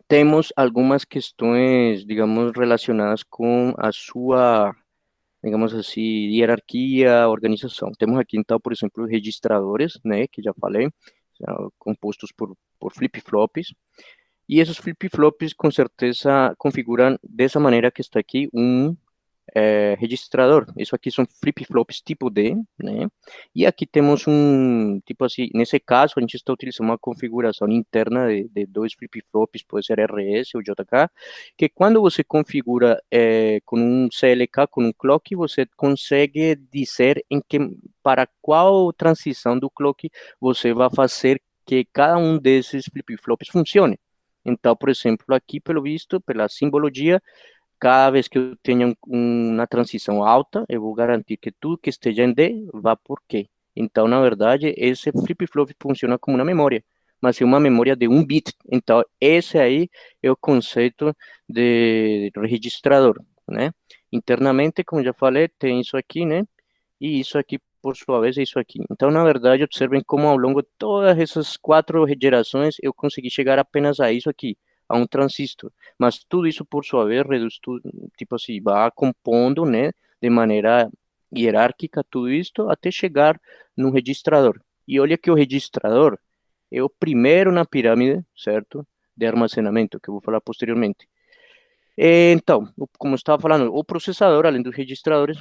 temos algumas questões, digamos, relacionadas com a sua, digamos assim, hierarquia, organização. Temos aqui, então, por exemplo, registradores, né, que já falei, compostos por flip-flops, e esses flip-flops, com certeza, configuram dessa maneira que está aqui registrador. Isso aqui são flip-flops tipo D, né? E aqui temos tipo assim, nesse caso, a gente está utilizando uma configuração interna de dois flip-flops, pode ser RS ou JK, que quando você configura com um CLK, com um clock, você consegue dizer para qual transição do clock você vai fazer que cada um desses flip-flops funcione. Então, por exemplo, aqui, pelo visto, pela simbologia, cada vez que eu tenho uma transição alta, eu vou garantir que tudo que esteja em D vá por Q. Então, na verdade, esse flip-flop funciona como uma memória, mas é uma memória de 1 bit. Então, esse aí é o conceito de registrador, né? Internamente, como já falei, tem isso aqui, né? E isso aqui, por sua vez, é isso aqui. Então, na verdade, observem como ao longo de todas essas 4 gerações, eu consegui chegar apenas a isso aqui, a um transistor. Mas tudo isso, por sua vez, reduz tudo, tipo assim, vai compondo, né, de maneira hierárquica tudo isso, até chegar no registrador. E olha que o registrador é o primeiro na pirâmide, certo, de armazenamento, que eu vou falar posteriormente. Então, como eu estava falando, o processador, além dos registradores,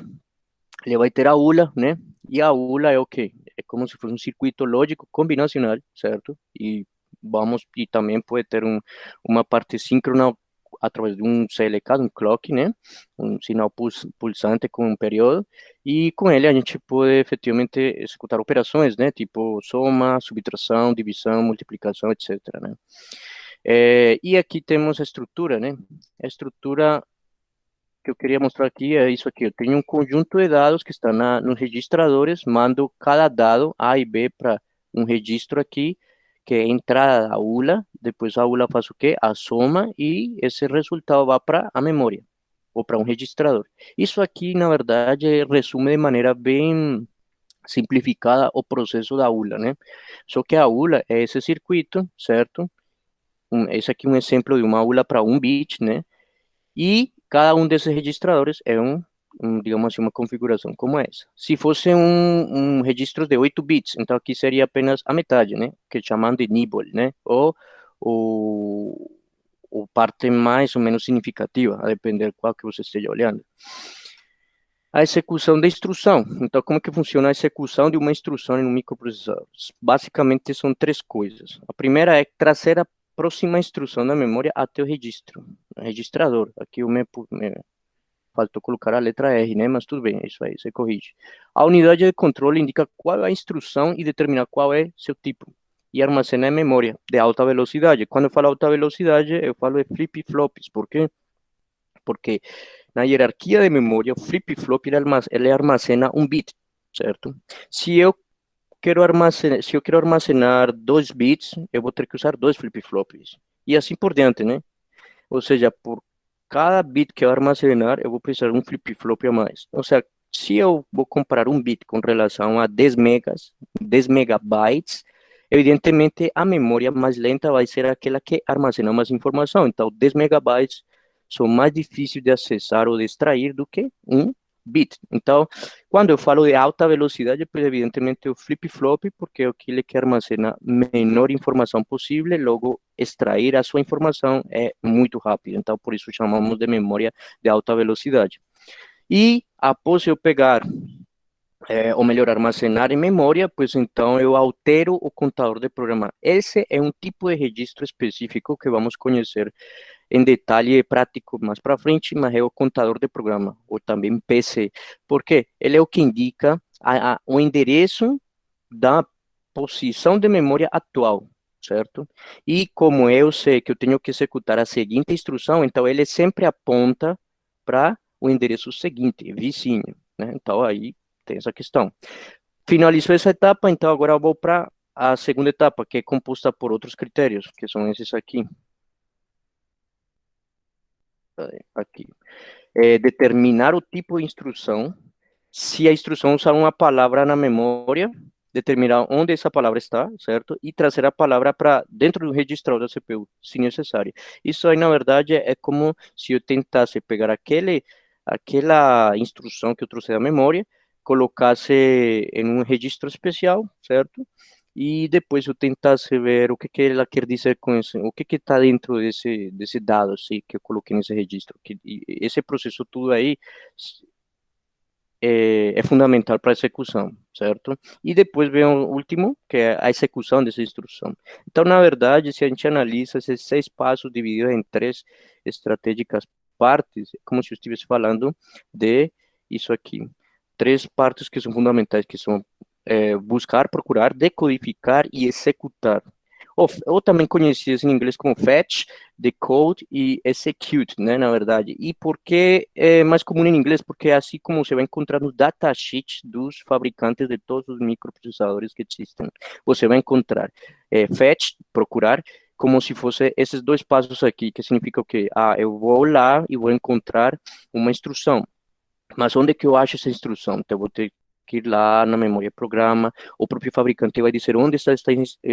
ele vai ter a ULA, né? E a ULA é o quê? É como se fosse um circuito lógico combinacional, certo? E também pode ter uma parte síncrona através de um CLK, um clock, né? Um sinal pulsante com um período. E com ele a gente pode efetivamente executar operações, né? Tipo soma, subtração, divisão, multiplicação, etc, né? E aqui temos a estrutura, né? A estrutura que eu queria mostrar aqui é isso aqui. Eu tenho um conjunto de dados que estão nos registradores, mando cada dado A e B para um registro aqui, que é a entrada da ULA, depois a ULA faz o quê? A soma, e esse resultado vai para a memória, ou para um registrador. Isso aqui, na verdade, resume de maneira bem simplificada o processo da ULA, né? Só que a ULA é esse circuito, certo? Esse aqui é um exemplo de uma ULA para 1 bit, né? E cada um desses registradores é digamos assim, uma configuração como essa. Se fosse um registro de 8 bits, então aqui seria apenas a metade, né? Que chamam de nibble, né? Ou parte mais ou menos significativa, a depender qual que você esteja olhando. A execução da instrução. Então, como que funciona a execução de uma instrução em um microprocessador? Basicamente, são 3 coisas. A primeira é trazer a próxima instrução da memória até o registrador. Aqui me faltou colocar a letra R, né? Mas tudo bem, é isso aí, você corrige. A unidade de controle indica qual é a instrução e determina qual é seu tipo. E armazena em memória de alta velocidade. Quando eu falo alta velocidade, eu falo de flip-flops. Por quê? Porque na hierarquia de memória, o flip-flop ele armazena 1 bit, certo? Se eu quero armazenar 2 bits, eu vou ter que usar 2 flip-flops. E assim por diante, né? Ou seja, por cada bit que eu armazenar, eu vou precisar de um flip-flop a mais. Ou seja, se eu vou comparar 1 bit com relação a 10 megabytes, evidentemente a memória mais lenta vai ser aquela que armazena mais informação. Então, 10 megabytes são mais difíceis de acessar ou de extrair do que 1 bit. Então, quando eu falo de alta velocidade, pues, evidentemente o flip-flop, porque é aquele que armazena menor informação possível, logo extrair a sua informação é muito rápido. Então, por isso chamamos de memória de alta velocidade. E após eu pegar, ou melhor, armazenar em memória, pois então eu altero o contador de programa. Esse é um tipo de registro específico que vamos conhecer em detalhe prático mais para frente, mas é o contador de programa, ou também PC, porque ele é o que indica o endereço da posição de memória atual, certo? E como eu sei que eu tenho que executar a seguinte instrução, então ele sempre aponta para o endereço seguinte, vizinho, né? Então aí tem essa questão. Finalizou essa etapa, então agora eu vou para a segunda etapa, que é composta por outros critérios, que são esses aqui. aqui. Determinar o tipo de instrução, se a instrução usar uma palavra na memória, determinar onde essa palavra está, certo? E trazer a palavra para dentro do registro da CPU, se necessário. Isso aí, na verdade, é como se eu tentasse pegar aquela instrução que eu trouxe da memória, colocasse em um registro especial, certo? E depois eu tentasse ver o que ela quer dizer com isso, o que está dentro desse dado, assim, que eu coloquei nesse registro. E esse processo tudo aí é fundamental para a execução, certo? E depois vem o último, que é a execução dessa instrução. Então, na verdade, se a gente analisa esses 6 passos divididos em 3 estratégicas partes, é como se eu estivesse falando de isso aqui. 3 partes que são fundamentais, que são buscar, procurar, decodificar e executar. Ou também conhecidas em inglês como fetch, decode e execute, né, na verdade. E por que é mais comum em inglês? Porque é assim como você vai encontrar no datasheet dos fabricantes de todos os microprocessadores que existem. Você vai encontrar fetch, procurar, como se fosse esses 2 passos aqui, que significa o quê? Eu vou lá e vou encontrar uma instrução. Mas onde que eu acho essa instrução? Então, eu vou ter que ir lá na memória programa, o próprio fabricante vai dizer onde está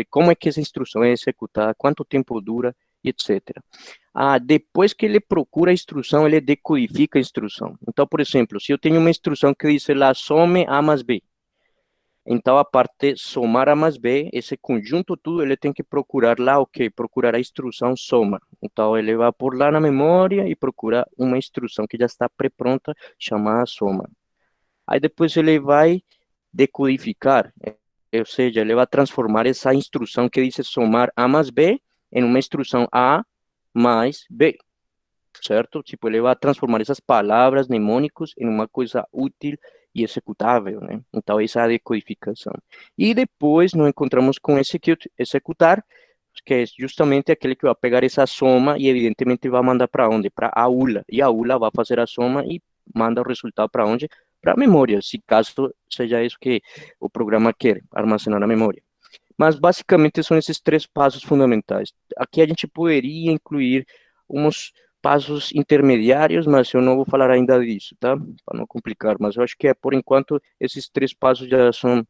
como é que essa instrução é executada, quanto tempo dura, etc. Depois que ele procura a instrução, ele decodifica a instrução. Então, por exemplo, se eu tenho uma instrução que diz lá, some A mais B, então a parte somar A mais B, esse conjunto tudo, ele tem que procurar lá, procurar a instrução soma. Então, ele vai por lá na memória e procura uma instrução que já está pré-pronta, chamada soma. Aí depois ele vai decodificar, ou seja, ele vai transformar essa instrução que diz somar A mais B em uma instrução A mais B, certo? Tipo, ele vai transformar essas palavras mnemônicos em uma coisa útil e executável, né? Então, essa é a decodificação. E depois nós encontramos com executar, que é justamente aquele que vai pegar essa soma e, evidentemente, vai mandar para onde? Para a ULA. E a ULA vai fazer a soma e manda o resultado para onde? Para a memória, se caso seja isso que o programa quer, armazenar na memória. Mas, basicamente, são esses 3 passos fundamentais. Aqui a gente poderia incluir uns passos intermediários, mas eu não vou falar ainda disso, tá? Para não complicar, mas eu acho que, por enquanto, esses 3 passos já são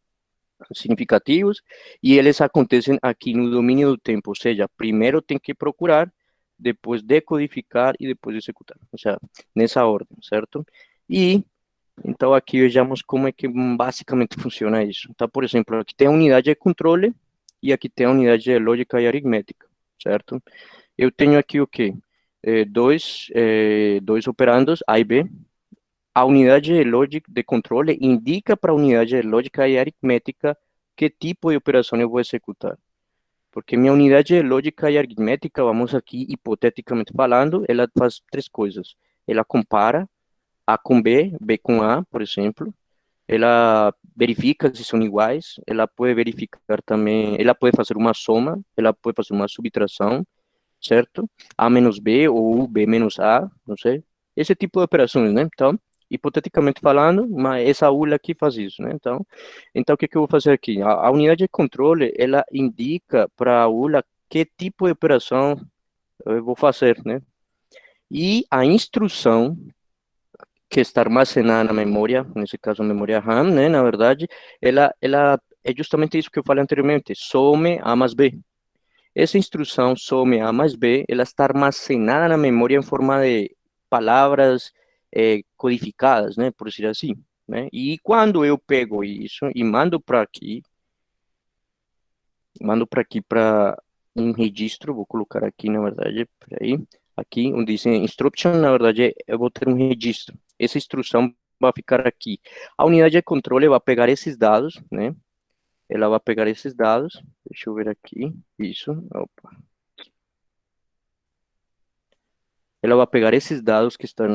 significativos e eles acontecem aqui no domínio do tempo, ou seja, primeiro tem que procurar, depois decodificar e depois executar, ou seja, nessa ordem, certo? E então aqui vejamos como é que basicamente funciona isso. Então, por exemplo, aqui tem a unidade de controle e aqui tem a unidade de lógica e aritmética, certo? Eu tenho aqui o quê? Dois operandos, A e B. A unidade de lógica de controle indica para a unidade de lógica e aritmética que tipo de operação eu vou executar. Porque minha unidade de lógica e aritmética, vamos aqui hipoteticamente falando, ela faz 3 coisas. Ela compara A com B, B com A, por exemplo. Ela verifica se são iguais. Ela pode verificar também, ela pode fazer uma soma, ela pode fazer uma subtração, certo? A menos B ou B menos A, não sei. Esse tipo de operações, né? Então, hipoteticamente falando, mas essa ULA aqui faz isso, né? Então o que eu vou fazer aqui? A unidade de controle, ela indica para a ULA que tipo de operação eu vou fazer, né? E a instrução que está armazenada na memória, nesse caso a memória RAM, né, na verdade, ela é justamente isso que eu falei anteriormente, some A mais B. Essa instrução some A mais B, ela está armazenada na memória em forma de palavras codificadas, né, por dizer assim, né? E quando eu pego isso e mando para aqui para um registro, vou colocar aqui, na verdade, peraí, aqui onde diz instruction, na verdade, eu vou ter um registro. Essa instrução vai ficar aqui. A unidade de controle vai pegar esses dados, né? Ela vai pegar esses dados. Deixa eu ver aqui. Isso. Opa. Ela vai pegar esses dados que estão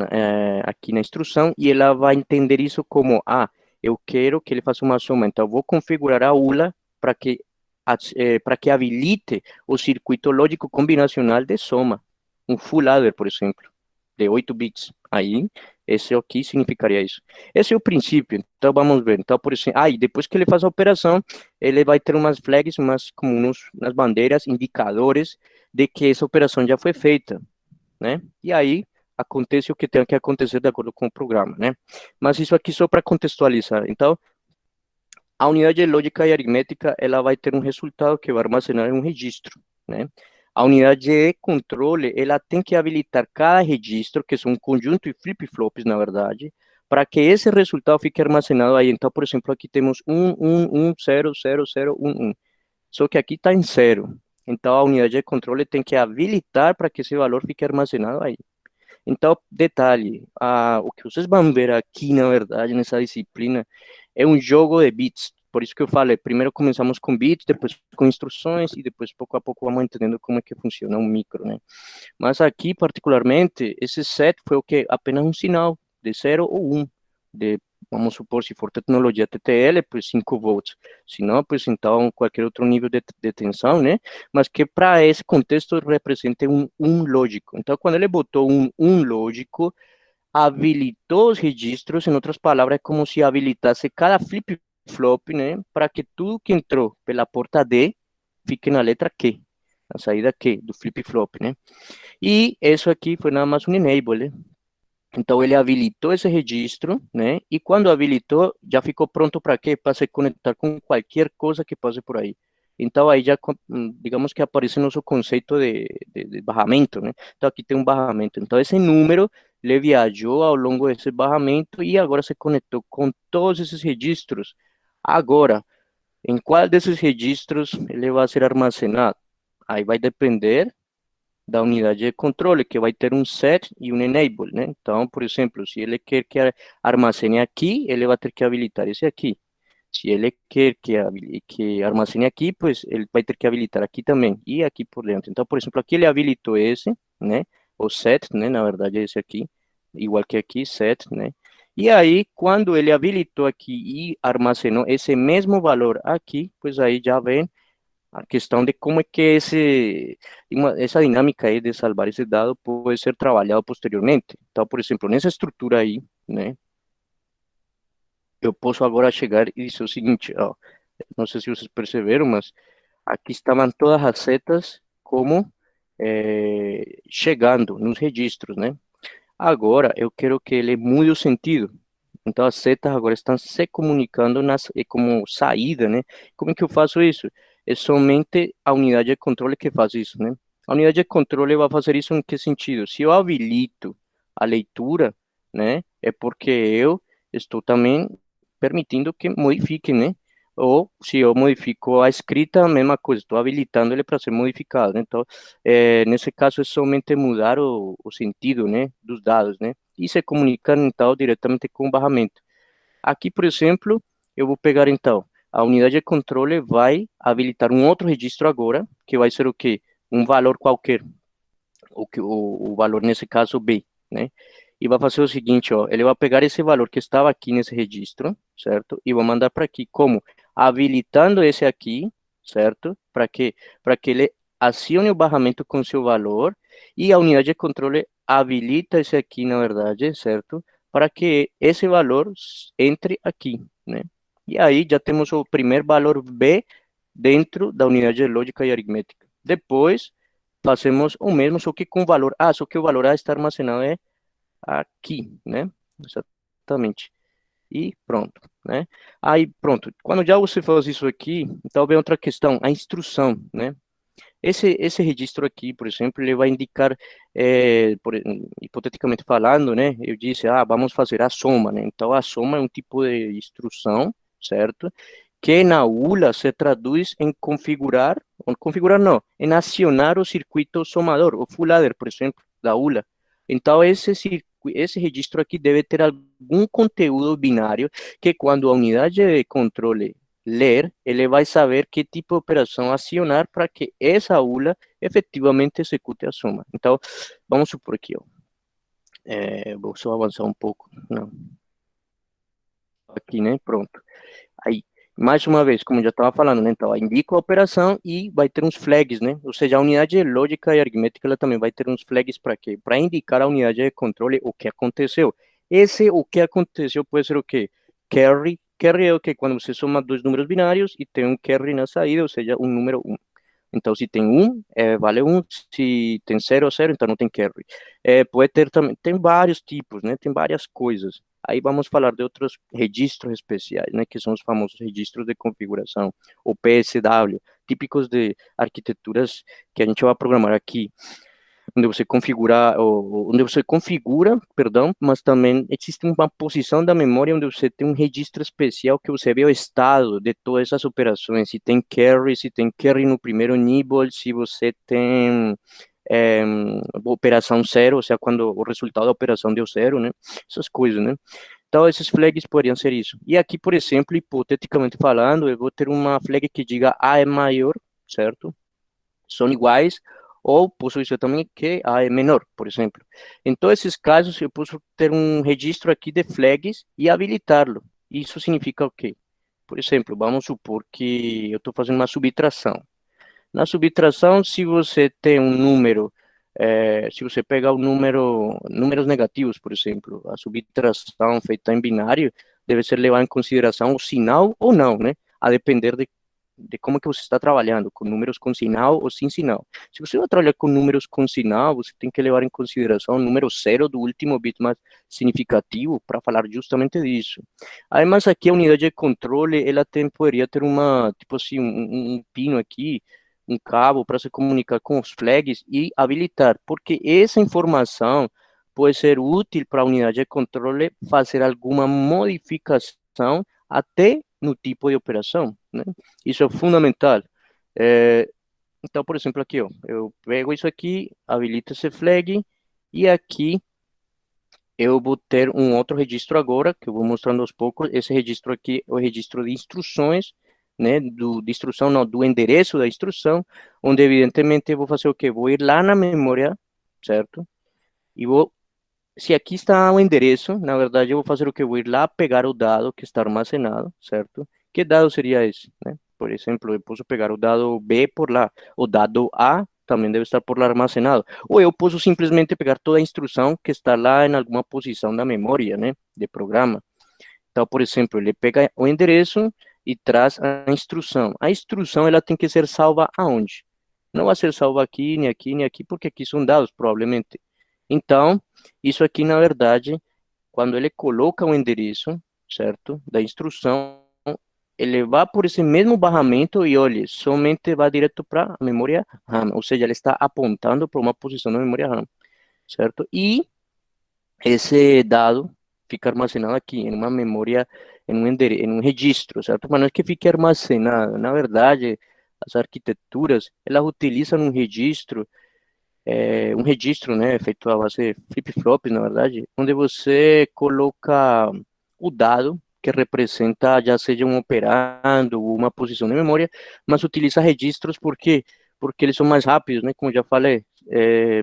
aqui na instrução e ela vai entender isso como, eu quero que ele faça uma soma. Então, eu vou configurar a ULA para que habilite o circuito lógico combinacional de soma. Um full adder, por exemplo, de 8 bits. Aí, esse aqui significaria isso. Esse é o princípio. Então, vamos ver. Então, por exemplo, e depois que ele faz a operação, ele vai ter umas flags, como umas bandeiras, indicadores de que essa operação já foi feita, né? E aí, acontece o que tem que acontecer de acordo com o programa, né? Mas isso aqui só para contextualizar. Então, a unidade lógica e aritmética, ela vai ter um resultado que vai armazenar em um registro, né? A unidade de controle, ela tem que habilitar cada registro, que são um conjunto de flip-flops, na verdade, para que esse resultado fique armazenado aí. Então, por exemplo, aqui temos 0, 0, 0, 1. Só que aqui está em 0. Então, a unidade de controle tem que habilitar para que esse valor fique armazenado aí. Então, detalhe, o que vocês vão ver aqui, na verdade, nessa disciplina, é um jogo de bits. Por isso que eu falei, primeiro começamos com bits, depois com instruções, e depois, pouco a pouco, vamos entendendo como é que funciona um micro, né? Mas aqui, particularmente, esse set foi o que? Apenas um sinal, de 0 ou 1. Vamos supor, se for tecnologia TTL, pues 5 volts. Se não, pues então, qualquer outro nível de tensão, né? Mas que para esse contexto representa um lógico. Então, quando ele botou um lógico, habilitou os registros, em outras palavras, é como se habilitasse cada flip-flop, né? Para que tudo que entrou pela porta D fique na letra Q, na saída Q do flip-flop, né? E isso aqui foi nada mais um enable, né? Então, ele habilitou esse registro, né? E quando habilitou, já ficou pronto para quê? Para se conectar com qualquer coisa que passe por aí. Então, aí já, digamos que aparece nosso conceito de barramento, né? Então, aqui tem um barramento. Então, esse número, ele viajou ao longo desse barramento e agora se conectou com todos esses registros. Agora, em qual desses registros ele vai ser armazenado? Aí vai depender da unidade de controle, que vai ter um set e um enable, né? Então, por exemplo, se ele quer que armazene aqui, ele vai ter que habilitar esse aqui. Se ele quer que armazene aqui, pues ele vai ter que habilitar aqui também, e aqui por dentro. Então, por exemplo, aqui ele habilitou esse, né? O set, né? Na verdade, é esse aqui, igual que aqui, set, né? E aí, quando ele habilitou aqui e armazenou esse mesmo valor aqui, pues aí já vem a questão de como é que essa dinâmica aí de salvar esse dado pode ser trabalhado posteriormente. Então, por exemplo, nessa estrutura aí, né, eu posso agora chegar e dizer o seguinte, ó, não sei se vocês perceberam, mas aqui estavam todas as setas como chegando nos registros, né? Agora, eu quero que ele mude o sentido. Então, as setas agora estão se comunicando como saída, né? Como é que eu faço isso? É somente a unidade de controle que faz isso, né? A unidade de controle vai fazer isso em que sentido? Se eu habilito a leitura, né? É porque eu estou também permitindo que modifique, né? Ou se eu modifico a escrita, a mesma coisa, estou habilitando ele para ser modificado, né? Então, nesse caso, é somente mudar o sentido, né? Dos dados, né? E se comunicar, então, diretamente com o barramento. Aqui, por exemplo, eu vou pegar, então, a unidade de controle vai habilitar um outro registro agora, que vai ser o quê? Um valor qualquer, o valor, nesse caso, B, né? E vai fazer o seguinte, ó, ele vai pegar esse valor que estava aqui nesse registro, certo? E vai mandar para aqui, como? Habilitando esse aqui, certo? Para quê? Para que ele acione o barramento com seu valor e a unidade de controle habilita esse aqui, na verdade, certo? Para que esse valor entre aqui, né? E aí já temos o primeiro valor B dentro da unidade de lógica e aritmética. Depois, fazemos o mesmo, só que com valor A, só que o valor A está armazenado aqui, né? Exatamente. E pronto, né? Aí, pronto. Quando já você faz isso aqui, então vem outra questão, a instrução, né? Esse registro aqui, por exemplo, ele vai indicar, hipoteticamente falando, né? Eu disse, vamos fazer a soma, né? Então, a soma é um tipo de instrução, certo? Que na ULA se traduz em configurar não, em acionar o circuito somador, o full adder, por exemplo, da ULA. Então, esse registro aqui deve ter algum conteúdo binário que quando a unidade de controle ler, ele vai saber que tipo de operação acionar para que essa ULA efetivamente execute a soma. Então, vamos supor aqui, ó. Vou só avançar um pouco. Não. Aqui, né? Pronto. Aí, mais uma vez, como já estava falando, né? Então, indica a operação e vai ter uns flags, né? Ou seja, a unidade lógica e aritmética, ela também vai ter uns flags para quê? Para indicar a unidade de controle o que aconteceu. O que aconteceu pode ser o quê? Carry. Carry é o que? Quando você soma dois números binários e tem um carry na saída, ou seja, um número 1. Então, se tem 1, vale 1, se tem 0, 0, então não tem carry. Pode ter também, tem vários tipos, né? Tem várias coisas. Aí vamos falar de outros registros especiais, né? Que são os famosos registros de configuração, ou PSW, típicos de arquiteturas que a gente vai programar aqui, onde você configura, perdão, mas também existe uma posição da memória onde você tem um registro especial que você vê o estado de todas essas operações, se tem carry no primeiro nível, se você tem operação 0, ou seja, quando o resultado da operação deu 0, né? Essas coisas, né? Então, esses flags poderiam ser isso. E aqui, por exemplo, hipoteticamente falando, eu vou ter uma flag que diga A é maior, certo? São iguais, ou posso dizer também que A é menor, por exemplo. Em todos esses casos, eu posso ter um registro aqui de flags e habilitá-lo. Isso significa o quê? Por exemplo, vamos supor que eu estou fazendo uma subtração. Na subtração, se você tem um número, se você pegar números negativos, por exemplo, a subtração feita em binário deve ser levada em consideração o sinal ou não, né? A depender de como que você está trabalhando, com números com sinal ou sem sinal. Se você vai trabalhar com números com sinal, você tem que levar em consideração o número 0 do último bit mais significativo para falar justamente disso. Además, aqui a unidade de controle, ela poderia ter tipo assim, um pino aqui, um cabo para se comunicar com os flags e habilitar, porque essa informação pode ser útil para a unidade de controle fazer alguma modificação até no tipo de operação, né? Isso é fundamental. Então, por exemplo, aqui, ó, eu pego isso aqui, habilito esse flag, e aqui eu vou ter um outro registro agora, que eu vou mostrando aos poucos. Esse registro aqui é o registro de instruções, né, de instrução, não, do endereço da instrução, onde evidentemente eu vou fazer o quê? Vou ir lá na memória, certo? E se aqui está o endereço, na verdade eu vou fazer o que? Vou ir lá pegar o dado que está armazenado, certo? Que dado seria esse, né? Por exemplo, eu posso pegar o dado B por lá, o dado A também deve estar por lá armazenado. Ou eu posso simplesmente pegar toda a instrução que está lá em alguma posição da memória, né? De programa. Então, por exemplo, ele pega o endereço e traz a instrução. A instrução, ela tem que ser salva aonde? Não vai ser salva aqui, nem aqui, nem aqui, porque aqui são dados, provavelmente. Então, isso aqui, na verdade, quando ele coloca o endereço, certo, da instrução, ele vai por esse mesmo barramento e, olha, somente vai direto para a memória RAM, ou seja, ele está apontando para uma posição da memória RAM, certo? E esse dado fica armazenado aqui em uma memória, em um registro, certo? Mas não é que fique armazenado, na verdade, as arquiteturas, elas utilizam um registro, né, feito a base de flip-flops, na verdade, onde você coloca o dado que representa, já seja um operando ou uma posição de memória, mas utiliza registros porque eles são mais rápidos, né, como já falei,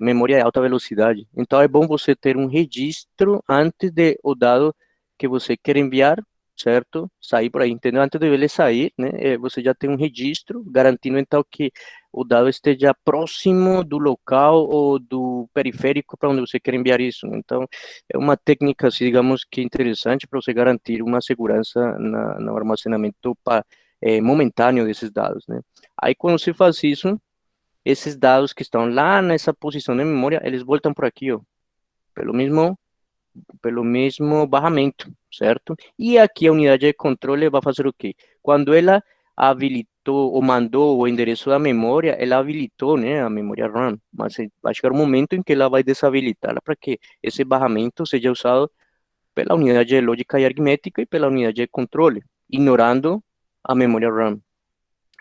memória de alta velocidade. Então é bom você ter um registro antes de o dado que você quer enviar, certo? Sair por aí, entendeu? Antes de ele sair, né, você já tem um registro garantindo então que o dado esteja próximo do local ou do periférico para onde você quer enviar isso. Então, é uma técnica, assim, digamos, que interessante para você garantir uma segurança no armazenamento momentâneo desses dados, né? Aí, quando você faz isso, esses dados que estão lá nessa posição de memória, eles voltam por aqui, ó, pelo mesmo barramento, certo? E aqui a unidade de controle vai fazer o quê? Quando ela habilitou ou mandou o endereço da memória, ela habilitou, né, a memória RAM, mas vai chegar um momento em que ela vai desabilitá-la para que esse barramento seja usado pela unidade de lógica e aritmética e pela unidade de controle, ignorando a memória RAM.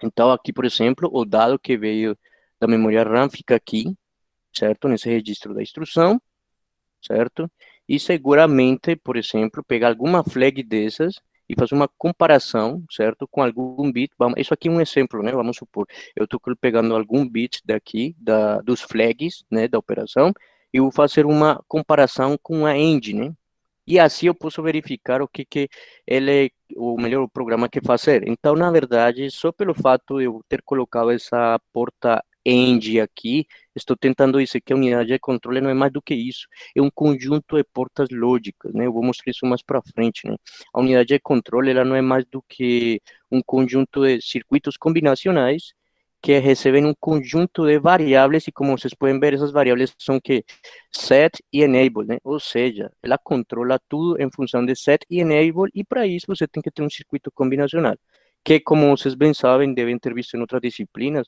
Então, aqui, por exemplo, o dado que veio da memória RAM fica aqui, certo? Nesse registro da instrução, certo? E seguramente, por exemplo, pegar alguma flag dessas e fazer uma comparação, certo, com algum bit. Isso aqui é um exemplo, né? Vamos supor, eu estou pegando algum bit daqui, dos flags, né, da operação, e vou fazer uma comparação com a end, né? E assim eu posso verificar o que ele, o melhor programa que fazer. Então, na verdade, só pelo fato de eu ter colocado essa porta end aqui, estou tentando dizer que a unidade de controle não é mais do que isso. É um conjunto de portas lógicas, né? Eu vou mostrar isso mais para frente, né? A unidade de controle, ela não é mais do que um conjunto de circuitos combinacionais que recebem um conjunto de variáveis, e como vocês podem ver, essas variáveis são que set e enable, né? Ou seja, ela controla tudo em função de set e enable, e para isso você tem que ter um circuito combinacional, que, como vocês bem sabem, devem ter visto em outras disciplinas,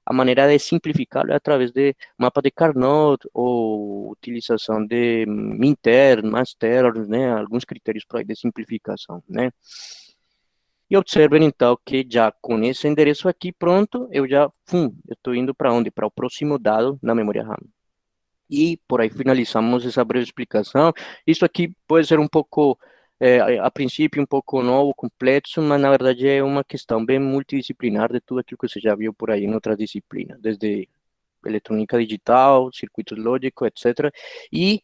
a maneira de simplificá-lo é através de mapa de Carnot ou utilização de Minter, Master, né? Alguns critérios para de simplificação, né? E observem então que já com esse endereço aqui pronto, eu estou indo para onde? Para o próximo dado na memória RAM. E por aí finalizamos essa breve explicação. Isso aqui pode ser um pouco, a princípio, um pouco novo, complexo, mas na verdade é uma questão bem multidisciplinar de tudo aquilo que você já viu por aí em outras disciplinas, desde eletrônica digital, circuitos lógicos, etc. E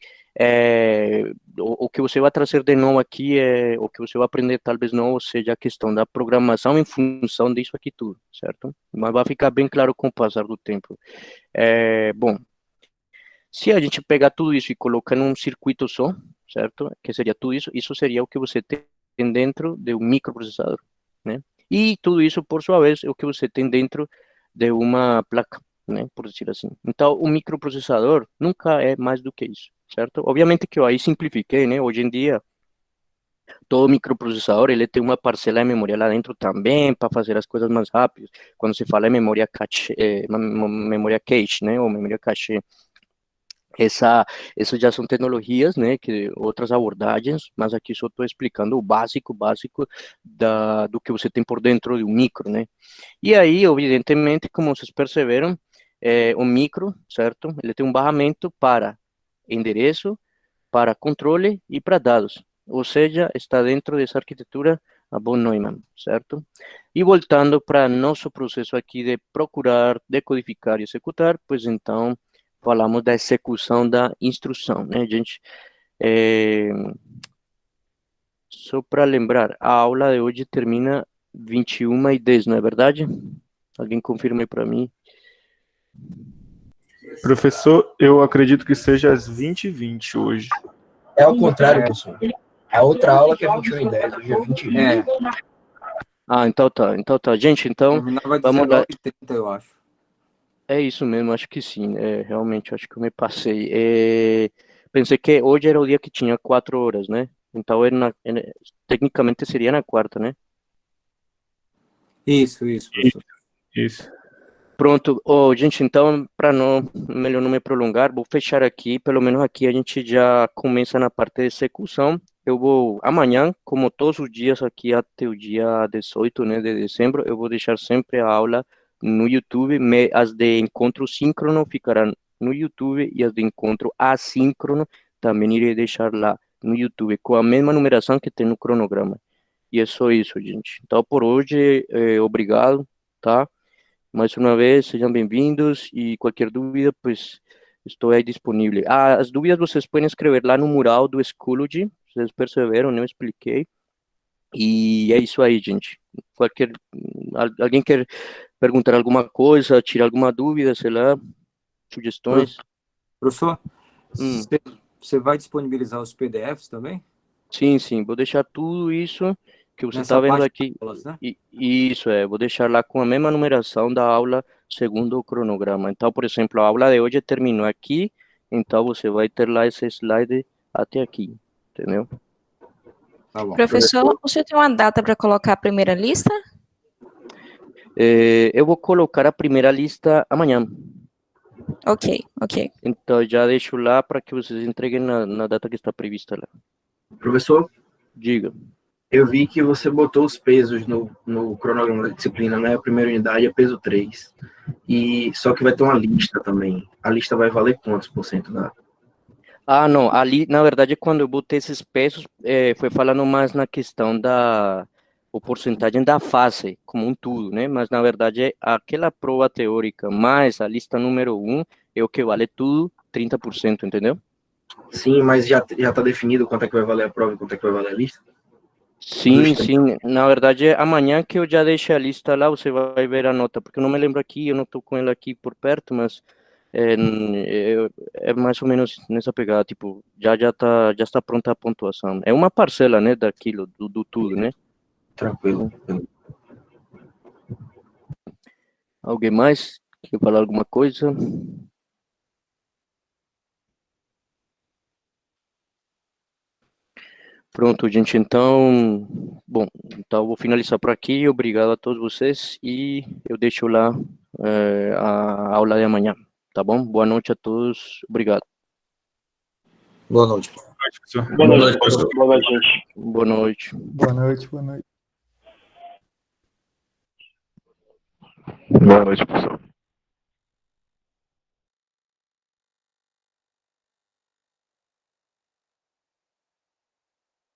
o que você vai trazer de novo aqui, o que você vai aprender talvez novo, seja a questão da programação em função disso aqui tudo, certo? Mas vai ficar bem claro com o passar do tempo. Bom, se a gente pegar tudo isso e colocar num circuito só, certo? Que seria tudo isso, isso seria o que você tem dentro de um microprocessador, né? E tudo isso, por sua vez, é o que você tem dentro de uma placa, né? Por dizer assim. Então, o microprocessador nunca é mais do que isso, certo? Obviamente que eu aí simplifiquei, né? Hoje em dia, todo microprocessador, ele tem uma parcela de memória lá dentro também, para fazer as coisas mais rápidas. Quando se fala em memória cache, memória cache, né? Ou memória cache. Essas já são tecnologias, né, que outras abordagens, mas aqui só estou explicando o básico do que você tem por dentro de um micro, né. E aí, evidentemente, como vocês perceberam, o micro, certo, ele tem um barramento para endereço, para controle e para dados, ou seja, está dentro dessa arquitetura a von Neumann, certo? E voltando para nosso processo aqui de procurar, decodificar e executar, pois então, falamos da execução da instrução, né, gente? Só para lembrar, a aula de hoje termina 21h10, não é verdade? Alguém confirma aí para mim? Professor, eu acredito que seja às 20h20 hoje. É ao contrário, professor. A outra aula que é 21h10, hoje é 20h20. Ah, então tá. Gente, então, Terminava vamos lá. 19h30, eu acho. É isso mesmo, acho que sim. Realmente, acho que eu me passei. Pensei que hoje era o dia que tinha 4 horas, né? Então, tecnicamente seria na quarta, né? Isso, professor. Isso. Pronto, gente, então, para melhor não me prolongar, vou fechar aqui, pelo menos aqui a gente já começa na parte de execução. Eu vou, amanhã, como todos os dias aqui até o dia 18, né, de dezembro, eu vou deixar sempre a aula no YouTube, as de encontro síncrono ficarão no YouTube e as de encontro assíncrono também irei deixar lá no YouTube, com a mesma numeração que tem no cronograma. E é só isso, gente. Então, por hoje, obrigado, tá? Mais uma vez, sejam bem-vindos e qualquer dúvida, pues, estou aí disponível. As dúvidas vocês podem escrever lá no mural do Schoology, vocês perceberam, né? Eu expliquei. E é isso aí, gente. Alguém quer perguntar alguma coisa, tirar alguma dúvida, sei lá, sugestões? Professor, você vai disponibilizar os PDFs também? Sim, vou deixar tudo isso que você Nessa está vendo parte aqui. de aulas, né? Isso vou deixar lá com a mesma numeração da aula segundo o cronograma. Então, por exemplo, a aula de hoje terminou aqui, então você vai ter lá esse slide até aqui, entendeu? Tá bom. Professor, o senhor tem uma data para colocar a primeira lista? Eu vou colocar a primeira lista amanhã. Ok. Então, já deixo lá para que vocês entreguem na data que está prevista lá. Professor, Diga. eu vi que você botou os pesos no cronograma da disciplina, né? A primeira unidade é peso 3. Só que vai ter uma lista também. A lista vai valer quantos por cento da... Não, ali, na verdade, quando eu botei esses pesos, foi falando mais na questão o porcentagem da fase, como um tudo, né? Mas, na verdade, aquela prova teórica mais a lista número 1 é o que vale tudo, 30%, entendeu? Sim, mas já está definido quanto é que vai valer a prova e quanto é que vai valer a lista? Sim, na verdade, amanhã que eu já deixei a lista lá, você vai ver a nota, porque eu não me lembro aqui, eu não estou com ela aqui por perto, mas é mais ou menos nessa pegada, tipo, já está pronta a pontuação. É uma parcela, né, daquilo, do tudo, né? Tranquilo. Alguém mais quer falar alguma coisa? Pronto, gente, então, bom, então eu vou finalizar por aqui, obrigado a todos vocês, e eu deixo lá a aula de amanhã, tá bom? Boa noite a todos, obrigado. Boa noite. Boa noite, professor. Boa noite, gente. Boa noite. Boa noite, boa noite. Boa noite, professor.